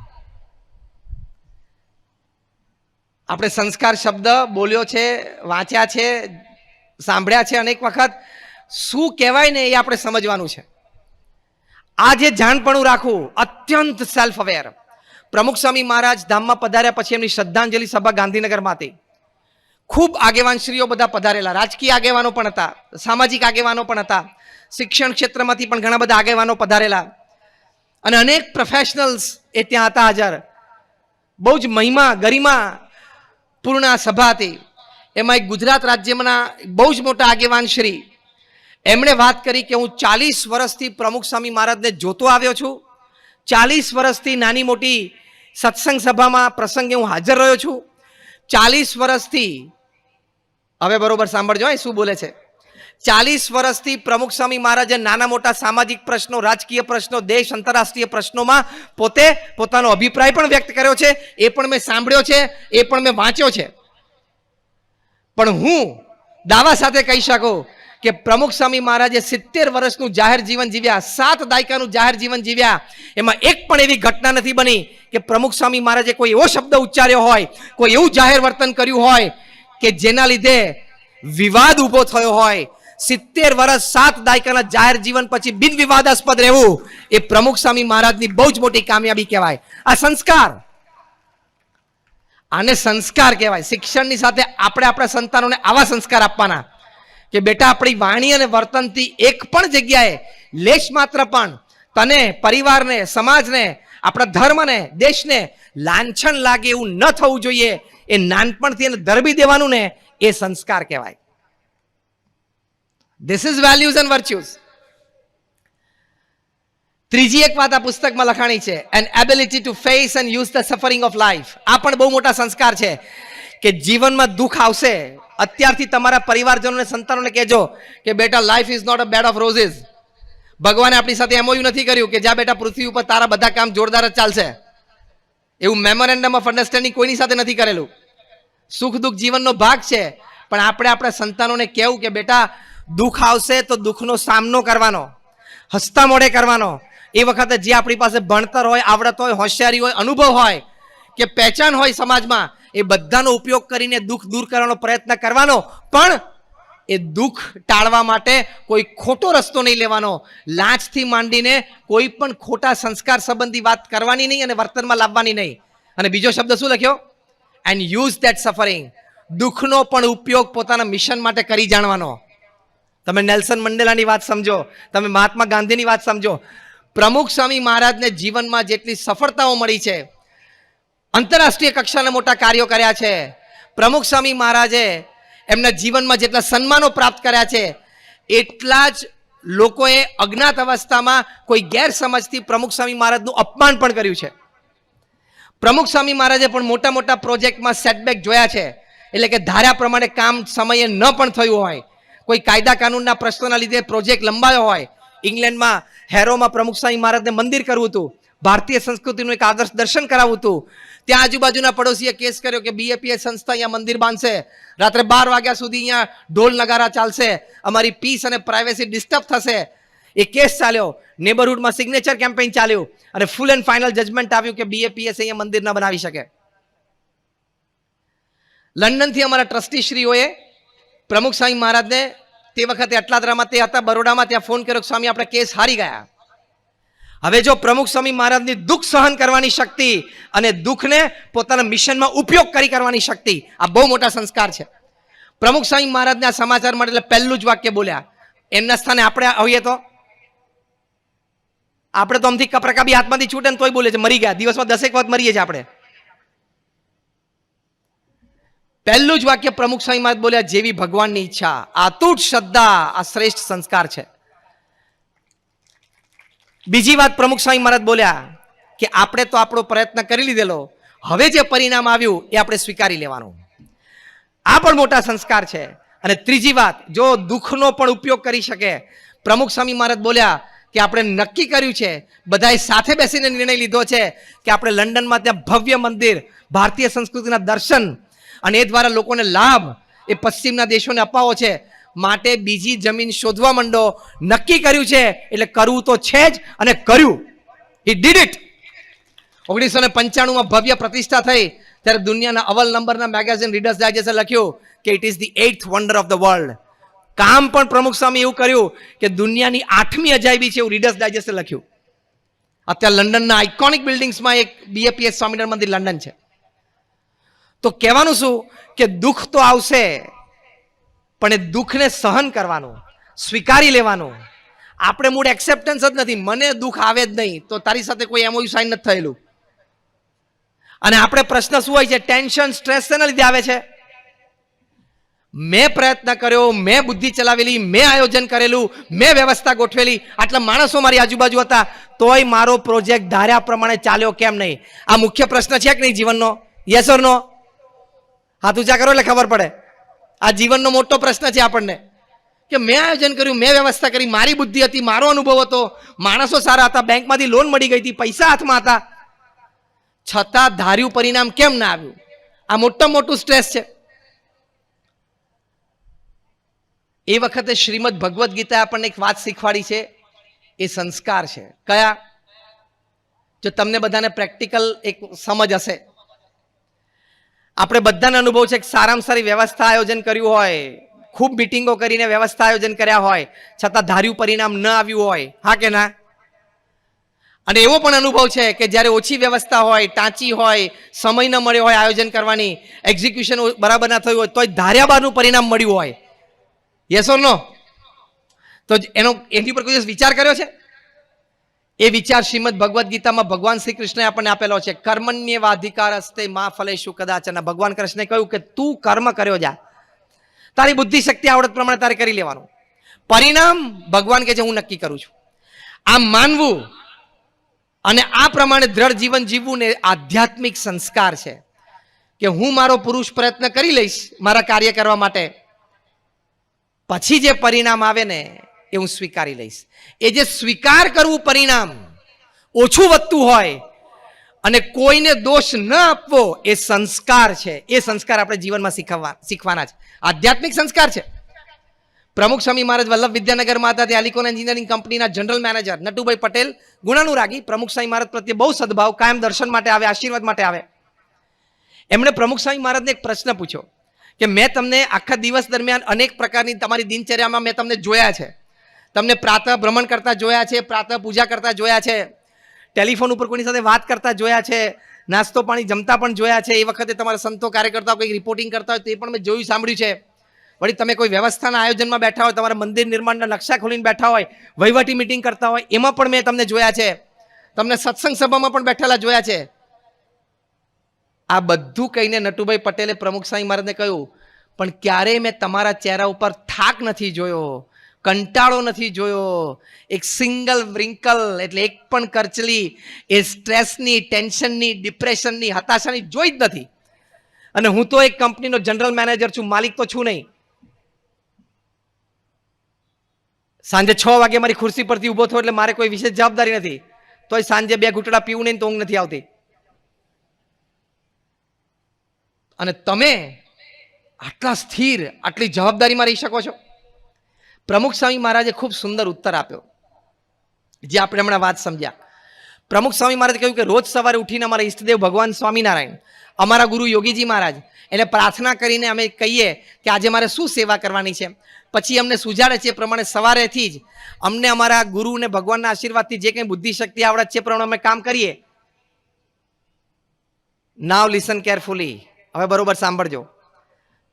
S1: આપણે સંસ્કાર શબ્દ બોલ્યો છે, વાંચ્યા છે, સાંભળ્યા છે અનેક વખત. શું કહેવાય ને એ આપણે સમજવાનું છે. આ જે જાણપણું રાખવું, અત્યંત સેલ્ફ અવેર. પ્રમુખ સ્વામી મહારાજ ધામમાં પધાર્યા પછી એમની શ્રદ્ધાંજલિ સભા ગાંધીનગરમાં હતી. ખૂબ આગેવાનશ્રીઓ બધા પધારેલા, રાજકીય આગેવાનો પણ હતા, સામાજિક આગેવાનો પણ હતા, શિક્ષણ ક્ષેત્રમાંથી પણ ઘણા બધા આગેવાનો પધારેલા અને અનેક પ્રોફેશનલ્સ એ ત્યાં હતા હાજર. બહુ જ મહિમા, ગરિમા, પૂર્ણ સભા હતી, એમાં એક ગુજરાત રાજ્યના બહુ જ મોટા આગેવાન શ્રી એમણે વાત કરી કે હું 40 વર્ષથી પ્રમુખ સ્વામી મહારાજને જોતો આવ્યો છું, 40 વર્ષથી નાની મોટી સત્સંગ સભામાં પ્રસંગે હું હાજર રહ્યો છું, 40 વર્ષથી, હવે બરોબર સાંભળજો શું બોલે છે, 40 વર્ષથી પ્રમુખ સ્વામી મહારાજે નાના મોટા સામાજિક પ્રશ્નો, રાજકીય પ્રશ્નો, દેશ આંતરરાષ્ટ્રીય પ્રશ્નોમાં પોતે પોતાનો અભિપ્રાય પણ વ્યક્ત કર્યો છે, એ પણ મેં સાંભળ્યો છે, એ પણ મેં વાંચ્યો છે. પણ હું દાવા સાથે કહી શકું કે પ્રમુખ સ્વામી મહારાજે 70 વર્ષનું જાહેર જીવન જીવ્યા, 7 દાયકાનું જાહેર જીવન જીવ્યા, એમાં એક પણ એવી ઘટના નથી બની કે પ્રમુખ સ્વામી મહારાજે કોઈ એવો શબ્દ ઉચ્ચાર્યો હોય, કોઈ એવું જાહેર વર્તન કર્યું હોય કે જેના લીધે વિવાદ ઊભો થયો હોય. 70 વર્ષ 7 દાયકાના જાહેર જીવન પછી બિન વિવાદાસ્પદ રહેવું એ પ્રમુખ સ્વામી મહારાજની બહુ જ મોટી કામયાબી કહેવાય. આ સંસ્કાર, આને સંસ્કાર કહેવાય. શિક્ષણની સાથે આપણે આપણા સંતાનોને આવા સંસ્કાર આપવાના કે બેટા આપણી વાણી અને વર્તનથી એક પણ જગ્યાએ લેશ માત્ર પણ તને, પરિવારને, સમાજને, આપણા ધર્મને, દેશને લાંછન લાગે એવું ન થવું જોઈએ. એ નાનપણથી એને ધરબી દેવાનું ને એ સંસ્કાર કહેવાય. This is values and virtues. ત્રીજી એક વાત આ પુસ્તકમાં લખાણી છે, an ability to face and use the suffering of life. આ પણ બહુ મોટા સંસ્કાર છે કે જીવનમાં દુઃખ આવશે, અત્યારથી તમારા પરિવારજનોને, સંતાનોને કહેજો કે બેટા life is not a bed of roses. ભગવાને આપણી સાથે એમઓયુ નથી કર્યું કે જ્યાં બેટા પૃથ્વી ઉપર તારા બધા કામ જોરદાર જ ચાલશે. એવું મેમોરેન્ડમ ઓફ અન્ડરસ્ટેન્ડિંગ કોઈની સાથે નથી કરેલું. સુખ દુઃખ જીવનનો ભાગ છે, પણ આપણે આપણા સંતાનોને કહેવું કે બેટા દુઃખ આવશે તો દુઃખનો સામનો કરવાનો, હસતા મોઢે કરવાનો. એ વખતે જે આપણી પાસે ભણતર હોય, આવડત હોય, હોશિયારી હોય, અનુભવ હોય કે પહેચાન હોય સમાજમાં, એ બધાનો ઉપયોગ કરીને દુઃખ દૂર કરવાનો પ્રયત્ન કરવાનો. પણ એ દુઃખ ટાળવા માટે કોઈ ખોટો રસ્તો નહીં લેવાનો. લાંચથી માંડીને કોઈ પણ ખોટા સંસ્કાર સંબંધી વાત કરવાની નહીં અને વર્તનમાં લાવવાની નહીં. અને બીજો શબ્દ શું લખ્યો? And use that suffering. દુઃખનો પણ ઉપયોગ પોતાના મિશન માટે કરી જાણવાનો. તમે નેલ્સન મંડેલાની વાત સમજો, તમે મહાત્મા ગાંધીની વાત સમજો. પ્રમુખ સ્વામી મહારાજને જીવનમાં જેટલી સફળતાઓ મળી છે, આંતરરાષ્ટ્રીય કક્ષાના મોટા કાર્યો કર્યા છે, પ્રમુખ સ્વામી મહારાજે એમના જીવનમાં જેટલા સન્માનો પ્રાપ્ત કર્યા છે, એટલા જ લોકોએ અજ્ઞાત અવસ્થામાં કોઈ ગેરસમજથી પ્રમુખ સ્વામી મહારાજનું અપમાન પણ કર્યું છે. પ્રમુખ સ્વામી મહારાજે પણ મોટા મોટા પ્રોજેક્ટમાં સેટબેક જોયા છે. એટલે કે ધાર્યા પ્રમાણે કામ સમયે ન પણ થયું હોય, કોઈ કાયદા કાનૂનના પ્રશ્નોના લીધે પ્રોજેક્ટ લંબાયો હોય. ઇંગ્લેન્ડમાં હેરોમાં પ્રમુખ સ્વામી મહારાજને મંદિર કરવું હતું, ભારતીય સંસ્કૃતિનું એક આદર્શ દર્શન કરાવવું હતું. ત્યાં આજુબાજુના પડોશીએ કેસ કર્યો કે બીએપીએસ સંસ્થા અહીંયા મંદિર બાંધશે, રાત્રે 12 વાગ્યા સુધી અહીંયા ઢોલ નગારા ચાલશે, અમારી પીસ અને પ્રાઇવેસી ડિસ્ટર્બ થશે. એ કેસ ચાલ્યો, નેબરહુડમાં સિગ્નેચર કેમ્પેઇન ચાલ્યું અને ફૂલ એન્ડ ફાઇનલ જજમેન્ટ આવ્યું કે બીએપીએસ અહીંયા મંદિર ન બનાવી શકે. લંડનથી અમારા ટ્રસ્ટીશ્રીઓએ પ્રમુખ સ્વામી મહારાજને, તે વખતે અટલાદરામાં તે હતા, બરોડામાં, ત્યાં ફોન કર્યો, સ્વામી આપણે કેસ હારી ગયા. હવે જો પ્રમુખ સ્વામી મહારાજની દુઃખ સહન કરવાની શક્તિ અને દુઃખને પોતાના મિશનમાં ઉપયોગ કરવાની શક્તિ, આ બહુ મોટા સંસ્કાર છે. પ્રમુખ સ્વામી મહારાજને આ સમાચાર મળે એટલે પહેલું જ વાક્ય બોલ્યા. એમના સ્થાને આપણે હોઈએ તો અમથી કપરકાબી હાથમાંથી છૂટે ને તોય બોલે છે મરી ગયા, દિવસમાં 10 વખત મરીએ છીએ આપણે. પહેલું જ વાક્ય પ્રમુખ સ્વામી મહારાજ બોલ્યા, જેવી ભગવાનની ઈચ્છા. અતૂટ શ્રદ્ધા આ શ્રેષ્ઠ સંસ્કાર છે. બીજી વાત પ્રમુખ સ્વામી મહારાજ બોલ્યા કે આપણે તો આપણો પ્રયત્ન કરી લીધેલો, હવે જે પરિણામ આવ્યું એ આપણે સ્વીકારી લેવાનું. આ પણ મોટા સંસ્કાર છે. અને ત્રીજી વાત, જો દુઃખનો પણ ઉપયોગ કરી શકે. પ્રમુખ સ્વામી મહારાજ બોલ્યા કે આપણે નક્કી કર્યું છે, બધાએ સાથે બેસીને નિર્ણય લીધો છે કે આપણે લંડનમાં ત્યાં ભવ્ય મંદિર, ભારતીય સંસ્કૃતિના દર્શન અને એ દ્વારા લોકોને લાભ એ પશ્ચિમના દેશોને અપાવો છે. માટે બીજી જમીન શોધવા માંડો. નક્કી કર્યું છે એટલે કરવું તો છે જ, અને કર્યું. He did it. 1995માં ભવ્ય પ્રતિષ્ઠા થઈ ત્યારે દુનિયાના અવ્વલ નંબરના મેગેઝિન રીડર્સ ડાયજેસ્ટે લખ્યું કે it is the 8th wonder of the world. કામ પણ પ્રમુખ સ્વામી એવું કર્યું કે દુનિયાની 8મી અજાયબી છે એવું રીડર્સ ડાયજેસ્ટે લખ્યું. અત્યારે લંડનના આઇકોનિક બિલ્ડિંગ્સમાં એક બીએપીએસ સ્વામિનારાયણ મંદિર લંડન છે. તો કહેવાનું શું કે દુઃખ તો આવશે, પણ એ દુઃખને સહન કરવાનું, સ્વીકારી લેવાનું. આપણે મૂળ એક્સેપ્ટન્સ જ નથી. મને દુઃખ આવે જ નહીં તો તારી સાથે કોઈ એમઓયુ સાઇન નથી થયેલું. અને આપણે પ્રશ્ન શું હોય છે, ટેન્શન સ્ટ્રેસ શેના લીધે આવે છે? મેં પ્રયત્ન કર્યો, મેં બુદ્ધિ ચલાવેલી, મેં આયોજન કરેલું, મેં વ્યવસ્થા ગોઠવેલી, આટલા માણસો મારી આજુબાજુ હતા, તોય મારો પ્રોજેક્ટ ધાર્યા પ્રમાણે ચાલ્યો કેમ નહીં? આ મુખ્ય પ્રશ્ન છે કે નહીં જીવનનો? યસ ઓર નો? હાથ ઊંચા કરો એટલે ખબર પડે. આ જીવનનો મોટો પ્રશ્ન છે આપણને, કે મેં આયોજન કર્યું, મેં વ્યવસ્થા કરી, મારી બુદ્ધિ હતી, મારો અનુભવ હતો, માણસો સારા હતા, બેંકમાંથી લોન મળી ગઈ હતી, પૈસા હાથમાં હતા, છતાં ધાર્યું પરિણામ કેમ ના આવ્યું? આ મોટામાં મોટું સ્ટ્રેસ છે. એ વખતે શ્રીમદ ભગવદ્ ગીતા આપણને એક વાત શીખવાડી છે, એ સંસ્કાર છે. કયા? જો તમને બધાને પ્રેક્ટિકલ એક સમજ હશે, આપણે બધાને અનુભવ છે કે સારામાં સારી વ્યવસ્થા આયોજન કર્યું હોય, ખૂબ મીટિંગો કરીને વ્યવસ્થા આયોજન કર્યા હોય, છતાં ધાર્યું પરિણામ ન આવ્યું હોય, હા કે ના? અને એવો પણ અનુભવ છે કે જ્યારે ઓછી વ્યવસ્થા હોય, ટાંચી હોય, સમય ન મળ્યો હોય આયોજન કરવાની, એક્ઝિક્યુશન બરાબર ના થયું હોય, તોય ધાર્યા બારનું પરિણામ મળ્યું હોય. યસ ઓર નો? તો એની પર કોઈ દિવસ વિચાર કર્યો છે? એ વિચાર શ્રીમદ ભગવદ્ ગીતામાં ભગવાન શ્રી કૃષ્ણએ આપણને આપેલો છે. કર્મણ્યેવાધિકારસ્તે મા ફલેષુ કદાચન. ભગવાન કૃષ્ણે કહ્યું કે તું કર્મ કર્યો જા, તારી બુદ્ધિ શક્તિ આવડત પ્રમાણે તારે કરી લેવાનું, પરિણામ ભગવાન કે છે હું નક્કી કરું છું. આમ માનવું અને આ પ્રમાણે દ્રઢ જીવન જીવવું ને આધ્યાત્મિક સંસ્કાર છે, કે હું મારો પુરુષ પ્રયત્ન કરી લઈશ મારા કાર્ય કરવા માટે, પછી જે પરિણામ આવે ને એ હું સ્વીકારી લઈશ. એ જે સ્વીકાર કરવું પરિણામ ઓછું વધતું હોય અને કોઈને દોષ ન આપવો, એ સંસ્કાર છે. એ સંસ્કાર આપણે જીવનમાં શીખવાના છે. આધ્યાત્મિક સંસ્કાર છે. પ્રમુખ સ્વામી મહારાજ વલ્લભ વિદ્યાનગરમાં હતા, ત્યાં અલિકોન એન્જિનિયરિંગ કંપનીના જનરલ મેનેજર નટુભાઈ પટેલ ગુણાનુરાગી, પ્રમુખ સ્વામી મહારાજ પ્રત્યે બહુ સદભાવ, કાયમ દર્શન માટે આવે, આશીર્વાદ માટે આવે. એમણે પ્રમુખ સ્વામી મહારાજને એક પ્રશ્ન પૂછ્યો કે મેં તમને આખા દિવસ દરમિયાન અનેક પ્રકારની તમારી દિનચર્યામાં મેં તમને જોયા છે, તમને પ્રાતઃ ભ્રમણ કરતા જોયા છે, પ્રાતઃ પૂજા કરતા જોયા છે, ટેલિફોન ઉપર કોઈની સાથે વાત કરતા જોયા છે, નાસ્તો પાણી જમતા પણ જોયા છે, એ વખતે તમારા સંતો કાર્યકર્તાઓ કંઈક રિપોર્ટિંગ કરતા હોય તો એ પણ મેં જોયું, સાંભળ્યું છે. વળી તમે કોઈ વ્યવસ્થાના આયોજનમાં બેઠા હોય, તમારા મંદિર નિર્માણના નકશા ખોલીને બેઠા હોય, વહીવટી મિટિંગ કરતા હોય, એમાં પણ મેં તમને જોયા છે, તમને સત્સંગ સભામાં પણ બેઠેલા જોયા છે. આ બધું કહીને નટુભાઈ પટેલે પ્રમુખ સ્વામી મહારાજને કહ્યું, પણ ક્યારેય મેં તમારા ચહેરા ઉપર થાક નથી જોયો, કંટાળો નથી જોયો, એક સિંગલ વ્રિંકલ એટલે એક પણ કરચલી એ સ્ટ્રેસની, ટેન્શનની, ડિપ્રેશનની, હતાશાની જોઈ જ નથી. અને હું તો એક કંપનીનો જનરલ મેનેજર છું, માલિક તો છું નહીં. સાંજે 6 વાગે મારી ખુરશી પરથી ઊભો થયો એટલે મારે કોઈ વિશેષ જવાબદારી નથી, તોય સાંજે 2 ઘૂંટડા પીવું નહીં તો ઊંઘ નથી આવતી. અને તમે આટલા સ્થિર, આટલી જવાબદારીમાં રહી શકો છો? પ્રમુખ સ્વામી મહારાજે ખૂબ સુંદર ઉત્તર આપ્યો, જે આપણે હમણાં વાત સમજ્યા. પ્રમુખ સ્વામી મહારાજે કહ્યું કે રોજ સવારે ઉઠીને અમારા ઈષ્ટદેવ ભગવાન સ્વામિનારાયણ, અમારા ગુરુ યોગીજી મહારાજ, એને પ્રાર્થના કરીને અમે કહીએ કે આજે મારે શું સેવા કરવાની છે. પછી અમને સુજાડે છે એ પ્રમાણે સવારેથી જ અમને અમારા ગુરુ અને ભગવાનના આશીર્વાદથી જે કંઈ બુદ્ધિ શક્તિ આવડત છે એ પ્રમાણે અમે કામ કરીએ. નાવ લિસન કેરફુલી, હવે બરોબર સાંભળજો.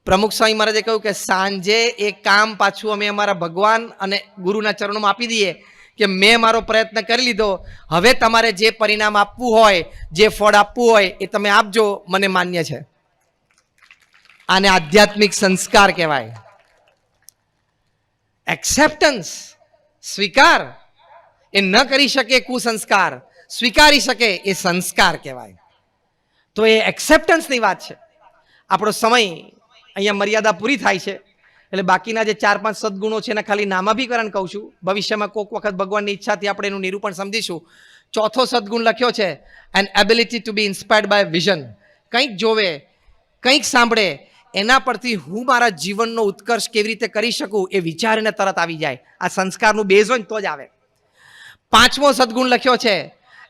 S1: પ્રમુખ સ્વામી મહારાજે કહ્યું કે સાંજે એ કામ પાછું અમે અમારા ભગવાન અને ગુરુના ચરણોમાં આપી દઈએ કે મેં મારો પ્રયત્ન કરી લીધો, હવે તમારે જે પરિણામ આપવું હોય, જે ફળ આપવું હોય એ તમે આપજો, મને માન્ય છે. આને આધ્યાત્મિક સંસ્કાર કહેવાય. એક્સેપ્ટન્સ, સ્વીકાર. એ ન કરી શકે કુસંસ્કાર, સ્વીકારી શકે એ સંસ્કાર કહેવાય. તો એ એક્સેપ્ટન્સની વાત છે. આપણો સમય અહીંયા મર્યાદા પૂરી થાય છે, એટલે બાકીના જે 4-5 સદગુણો છે એના ખાલી નામાભીકરણ કહું છું. ભવિષ્યમાં કોઈક વખત ભગવાનની ઈચ્છાથી આપણે એનું નિરૂપણ સમજીશું. ચોથો સદગુણ લખ્યો છે, an ability to be inspired by vision. કંઈક જોવે, કંઈક સાંભળે, એના પરથી હું મારા જીવનનો ઉત્કર્ષ કેવી રીતે કરી શકું એ વિચારીને તરત આવી જાય. આ સંસ્કારનું બેઝ હોય ને તો જ આવે. 5મો સદગુણ લખ્યો છે,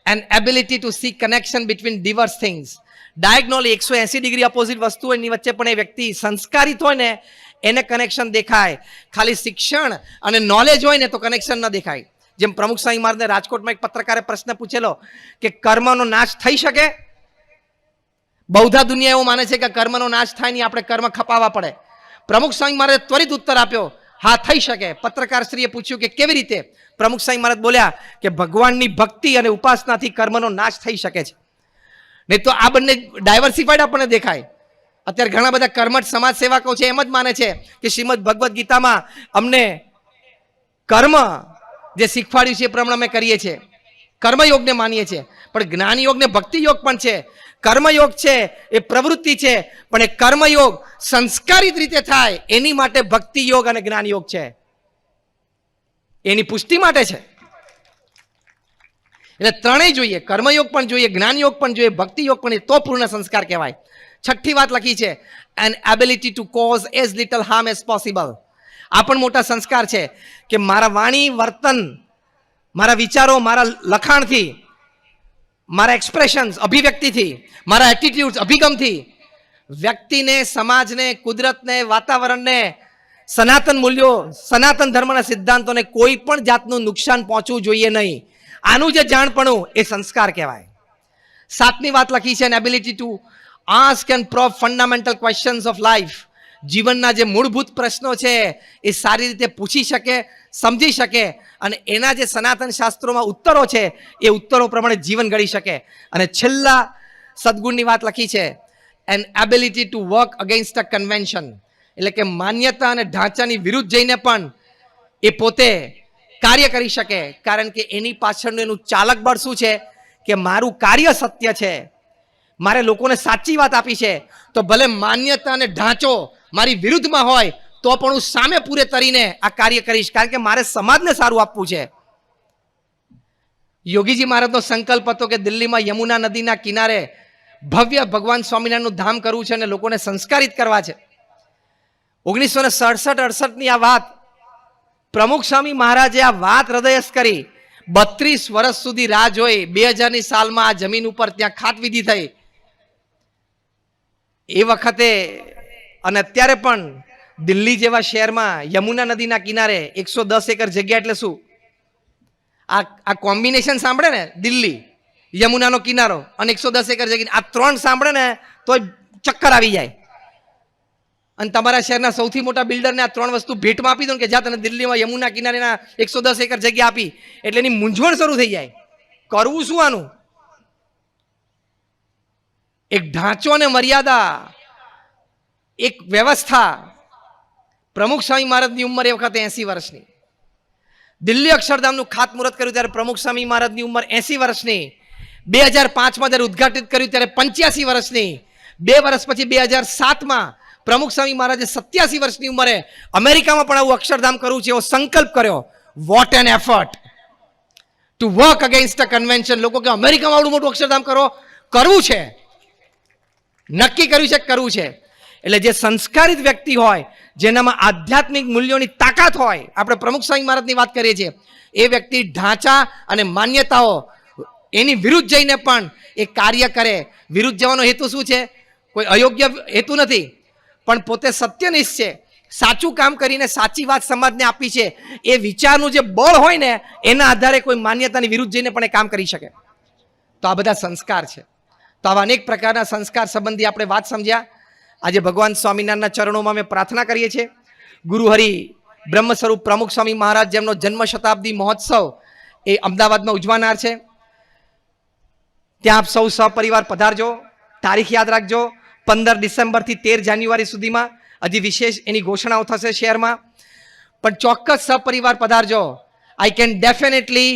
S1: an ability to see connection between diverse things. Diagonally 180 degree opposite વસ્તુઓની વચ્ચે પણ એ વ્યક્તિ સંસ્કારિત હોય ને એને કનેક્શન દેખાય. ખાલી શિક્ષણ અને નોલેજ હોય ને તો કનેક્શન ન દેખાય. જેમ પ્રમુખ સ્વામી મહારાજને રાજકોટમાં એક પત્રકારે પ્રશ્ન પૂછેલો કે કર્મનો નાશ થઈ શકે? બૌદ્ધ દુનિયા એવું માને છે કે કર્મનો નાશ થાય નહીં, આપણે કર્મ ખપાવવા પડે. પ્રમુખ સ્વામી મહારાજે ત્વરિત ઉત્તર આપ્યો, હા થઈ શકે. પત્રકારશ્રીએ પૂછ્યું કે કેવી રીતે? પ્રમુખ સ્વામી મહારાજ બોલ્યા કે ભગવાનની ભક્તિ અને ઉપાસનાથી કર્મનો નાશ થઈ શકે છે. નહીં તો આ બંને ડાયવર્સિફાઈડ આપણને દેખાય. અત્યારે ઘણા બધા કર્મઠ સમાજ સેવકો છે એમ જ માને છે કે શ્રીમદ ભગવદ્ ગીતામાં અમને કર્મ જે શીખવાડ્યું છે એ પ્રમાણે અમે કરીએ છીએ, કર્મયોગને માનીએ છીએ. પણ જ્ઞાન યોગ ને ભક્તિ યોગ પણ છે. કર્મયોગ છે એ પ્રવૃત્તિ છે, પણ એ કર્મયોગ સંસ્કારિત રીતે થાય એની માટે ભક્તિ યોગ અને જ્ઞાન યોગ છે, એની પુષ્ટિ માટે છે. એટલે ત્રણેય જોઈએ, કર્મયોગ પણ જોઈએ, જ્ઞાન યોગ પણ જોઈએ, ભક્તિ યોગ પણ, તો પૂર્ણ સંસ્કાર કહેવાય. છઠ્ઠી વાત લખી છે, an ability to cause as little harm as possible. આ પણ મોટા સંસ્કાર છે કે મારા વાણી વર્તન, મારા વિચારો, મારા લખાણથી, મારા એક્સપ્રેશન્સ અભિવ્યક્તિથી, મારા એટીટ્યુડ અભિગમથી વ્યક્તિને, સમાજને, કુદરતને, વાતાવરણને, સનાતન મૂલ્યો, સનાતન ધર્મના સિદ્ધાંતોને કોઈ પણ જાતનું નુકસાન પહોંચવું જોઈએ નહીં. આનું જે જાણપણું એ સંસ્કાર કહેવાય. સાતમી વાત લખી છે, an ability to ask and probe fundamental questions of life. જીવનના જે મૂળભૂત પ્રશ્નો છે એ સારી રીતે પૂછી શકે, સમજી શકે અને એના જે સનાતન શાસ્ત્રોમાં ઉત્તરો છે એ ઉત્તરો પ્રમાણે જીવન ઘડી શકે. અને છેલ્લા સદગુણની વાત લખી છે, an ability to work against a convention. એટલે કે માન્યતા અને ઢાંચાની વિરુદ્ધ જઈને પણ એ પોતે કાર્ય કરી શકે, કારણ કે એની પાછળનું એનું ચાલક બળ શું છે કે મારું કાર્ય સત્ય છે, મારે લોકોને સાચી વાત આપી છે, તો ભલે માન્યતા અને ઢાંચો મારી વિરુદ્ધમાં હોય તો પણ હું સામે પૂરે તરીને આ કાર્ય કરીશ, કારણ કે મારે સમાજને સારું આપવું છે. યોગીજી મહારાજનો સંકલ્પ હતો કે દિલ્હીમાં યમુના નદીના કિનારે ભવ્ય ભગવાન સ્વામિનારાયણનું ધામ કરવું છે અને લોકોને સંસ્કારિત કરવા છે. 1967-68ની આ વાત પ્રમુખ સ્વામી મહારાજે આ વાત હૃદયસ્થ કરી. 32 વર્ષ સુધી રાહ જોઈ. 2000ની સાલમાં આ જમીન ઉપર ત્યાં ખાતવિધિ થઈ. એ વખતે અને અત્યારે પણ દિલ્હી જેવા શહેરમાં યમુના નદીના કિનારે 110 એકર જગ્યા એટલે શું? આ કોમ્બિનેશન સાંભળે ને, દિલ્હી, યમુનાનો કિનારો અને 110 એકર જગ્યા, આ ત્રણ સાંભળે ને તો ચક્કર આવી જાય. અને તમારા શહેરના સૌથી મોટા બિલ્ડરને આ ત્રણ વસ્તુ ભેટમાં આપી દો કે જ્યાં તને દિલ્હીમાં યમુના કિનારેના 110 એકર જગ્યા આપી, એટલે એની મૂંઝવણ શરૂ થઈ જાય. કરવું શું આનું? એક ઢાંચો અને મર્યાદા, એક વ્યવસ્થા. પ્રમુખ સ્વામી મહારાજની ઉંમર એ વખતે 80 વર્ષની. દિલ્હી અક્ષરધામનું ખાતમુહૂર્ત કર્યું ત્યારે પ્રમુખ સ્વામી મહારાજની ઉંમર 80 વર્ષની. 2005માં જ્યારે ઉદ્ઘાટિત કર્યું ત્યારે 85 વર્ષની. 2 વર્ષ પછી 2007માં પ્રમુખ સ્વામી મહારાજે 87 વર્ષની ઉંમરે અમેરિકામાં પણ આવું અક્ષરધામ કરવું છે એવો સંકલ્પ કર્યો. What an effort two work against a convention. લોકો કે અમેરિકામાં આવડું મોટું અક્ષરધામ કરવું છે, નક્કી કર્યું છે, કરવું છે. એટલે જે સંસ્કારિત વ્યક્તિ હોય, જેનામાં આધ્યાત્મિક મૂલ્યોની તાકાત હોય, આપણે પ્રમુખ સ્વામી મહારાજની વાત કરીએ છીએ, એ વ્યક્તિ ઢાંચા અને માન્યતાઓ એની વિરુદ્ધ જઈને પણ એ કાર્ય કરે. વિરુદ્ધ જવાનો હેતુ શું છે? કોઈ અયોગ્ય હેતુ નથી, પણ પોતે સત્યનિષ્ઠ છે, સાચું કામ કરીને સાચી વાત સમાજને આપી છે, એ વિચારનું જે બળ હોય ને એના આધારે કોઈ માન્યતાની વિરુદ્ધ જઈને પણ એ કામ કરી શકે. તો આ બધા સંસ્કાર છે. તો આવા અનેક પ્રકારના સંસ્કાર સંબંધી આપણે વાત સમજ્યા. આજે ભગવાન સ્વામિનારાયણના ચરણોમાં અમે પ્રાર્થના કરીએ છીએ. ગુરુહરિ બ્રહ્મ સ્વરૂપ પ્રમુખ સ્વામી મહારાજ જેમનો જન્મ શતાબ્દી મહોત્સવ એ અમદાવાદમાં ઉજવાનાર છે. ત્યાં આપ સૌ સપરિવાર પધારજો. તારીખ યાદ રાખજો, 15 ડિસેમ્બરથી 13 જાન્યુઆરી સુધીમાં. હજી વિશેષ એની ઘોષણાઓ થશે શહેરમાં, પણ ચોક્કસ સપરિવાર પધારજો. I can definitely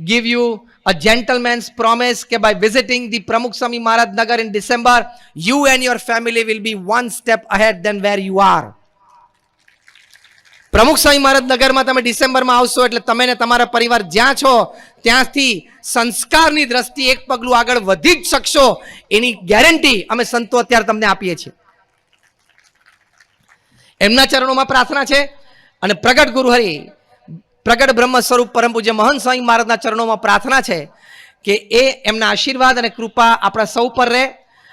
S1: give you a gentleman's promise કે by visiting the Pramukh Swami Maharaj Nagar in December, you and your family will be one step ahead than where you are. પ્રમુખ સ્વામી મહારાજ નગરમાં તમે ડિસેમ્બરમાં આવશો એટલે તમે ને તમારા પરિવાર જ્યાં છો ત્યાંથી સંસ્કારની દ્રષ્ટિએ એક પગલું આગળ વધી જ શકશો, એની ગેરંટી અમે સંતો અત્યારે તમને આપીએ છીએ. એમના ચરણોમાં પ્રાર્થના છે અને પ્રગટ ગુરુહરિ પ્રગટ બ્રહ્મ સ્વરૂપ પરમ પૂજ્ય મહંત સ્વામી મહારાજના ચરણોમાં પ્રાર્થના છે કે એ એમના આશીર્વાદ અને કૃપા આપણા સૌ પર રહે.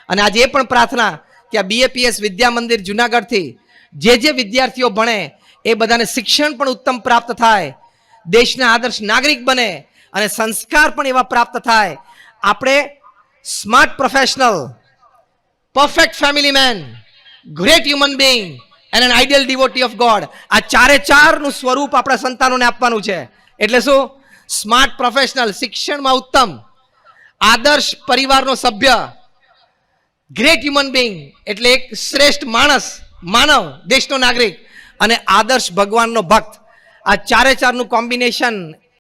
S1: અને આજે એ પણ પ્રાર્થના કે આ BAPS વિદ્યા મંદિર જુનાગઢથી જે વિદ્યાર્થીઓ ભણે એ બધાને શિક્ષણ પણ ઉત્તમ પ્રાપ્ત થાય, દેશના આદર્શ નાગરિક બને અને સંસ્કાર પણ એવા પ્રાપ્ત થાય. આપણે smart professional, perfect family main, great human being and an ideal devotee of God, આ ચારેચારનું સ્વરૂપ આપણા સંતાનોને આપવાનું છે. એટલે શું? સ્માર્ટ પ્રોફેશનલ, શિક્ષણમાં ઉત્તમ, આદર્શ પરિવારનો સભ્ય, ગ્રેટ હ્યુમન બિંગ એટલે એક શ્રેષ્ઠ માણસ, માનવ, દેશનો નાગરિક અને આદર્શ ભગવાનનો ભક્ત, આ ચારે ચારનું કોમ્બિનેશન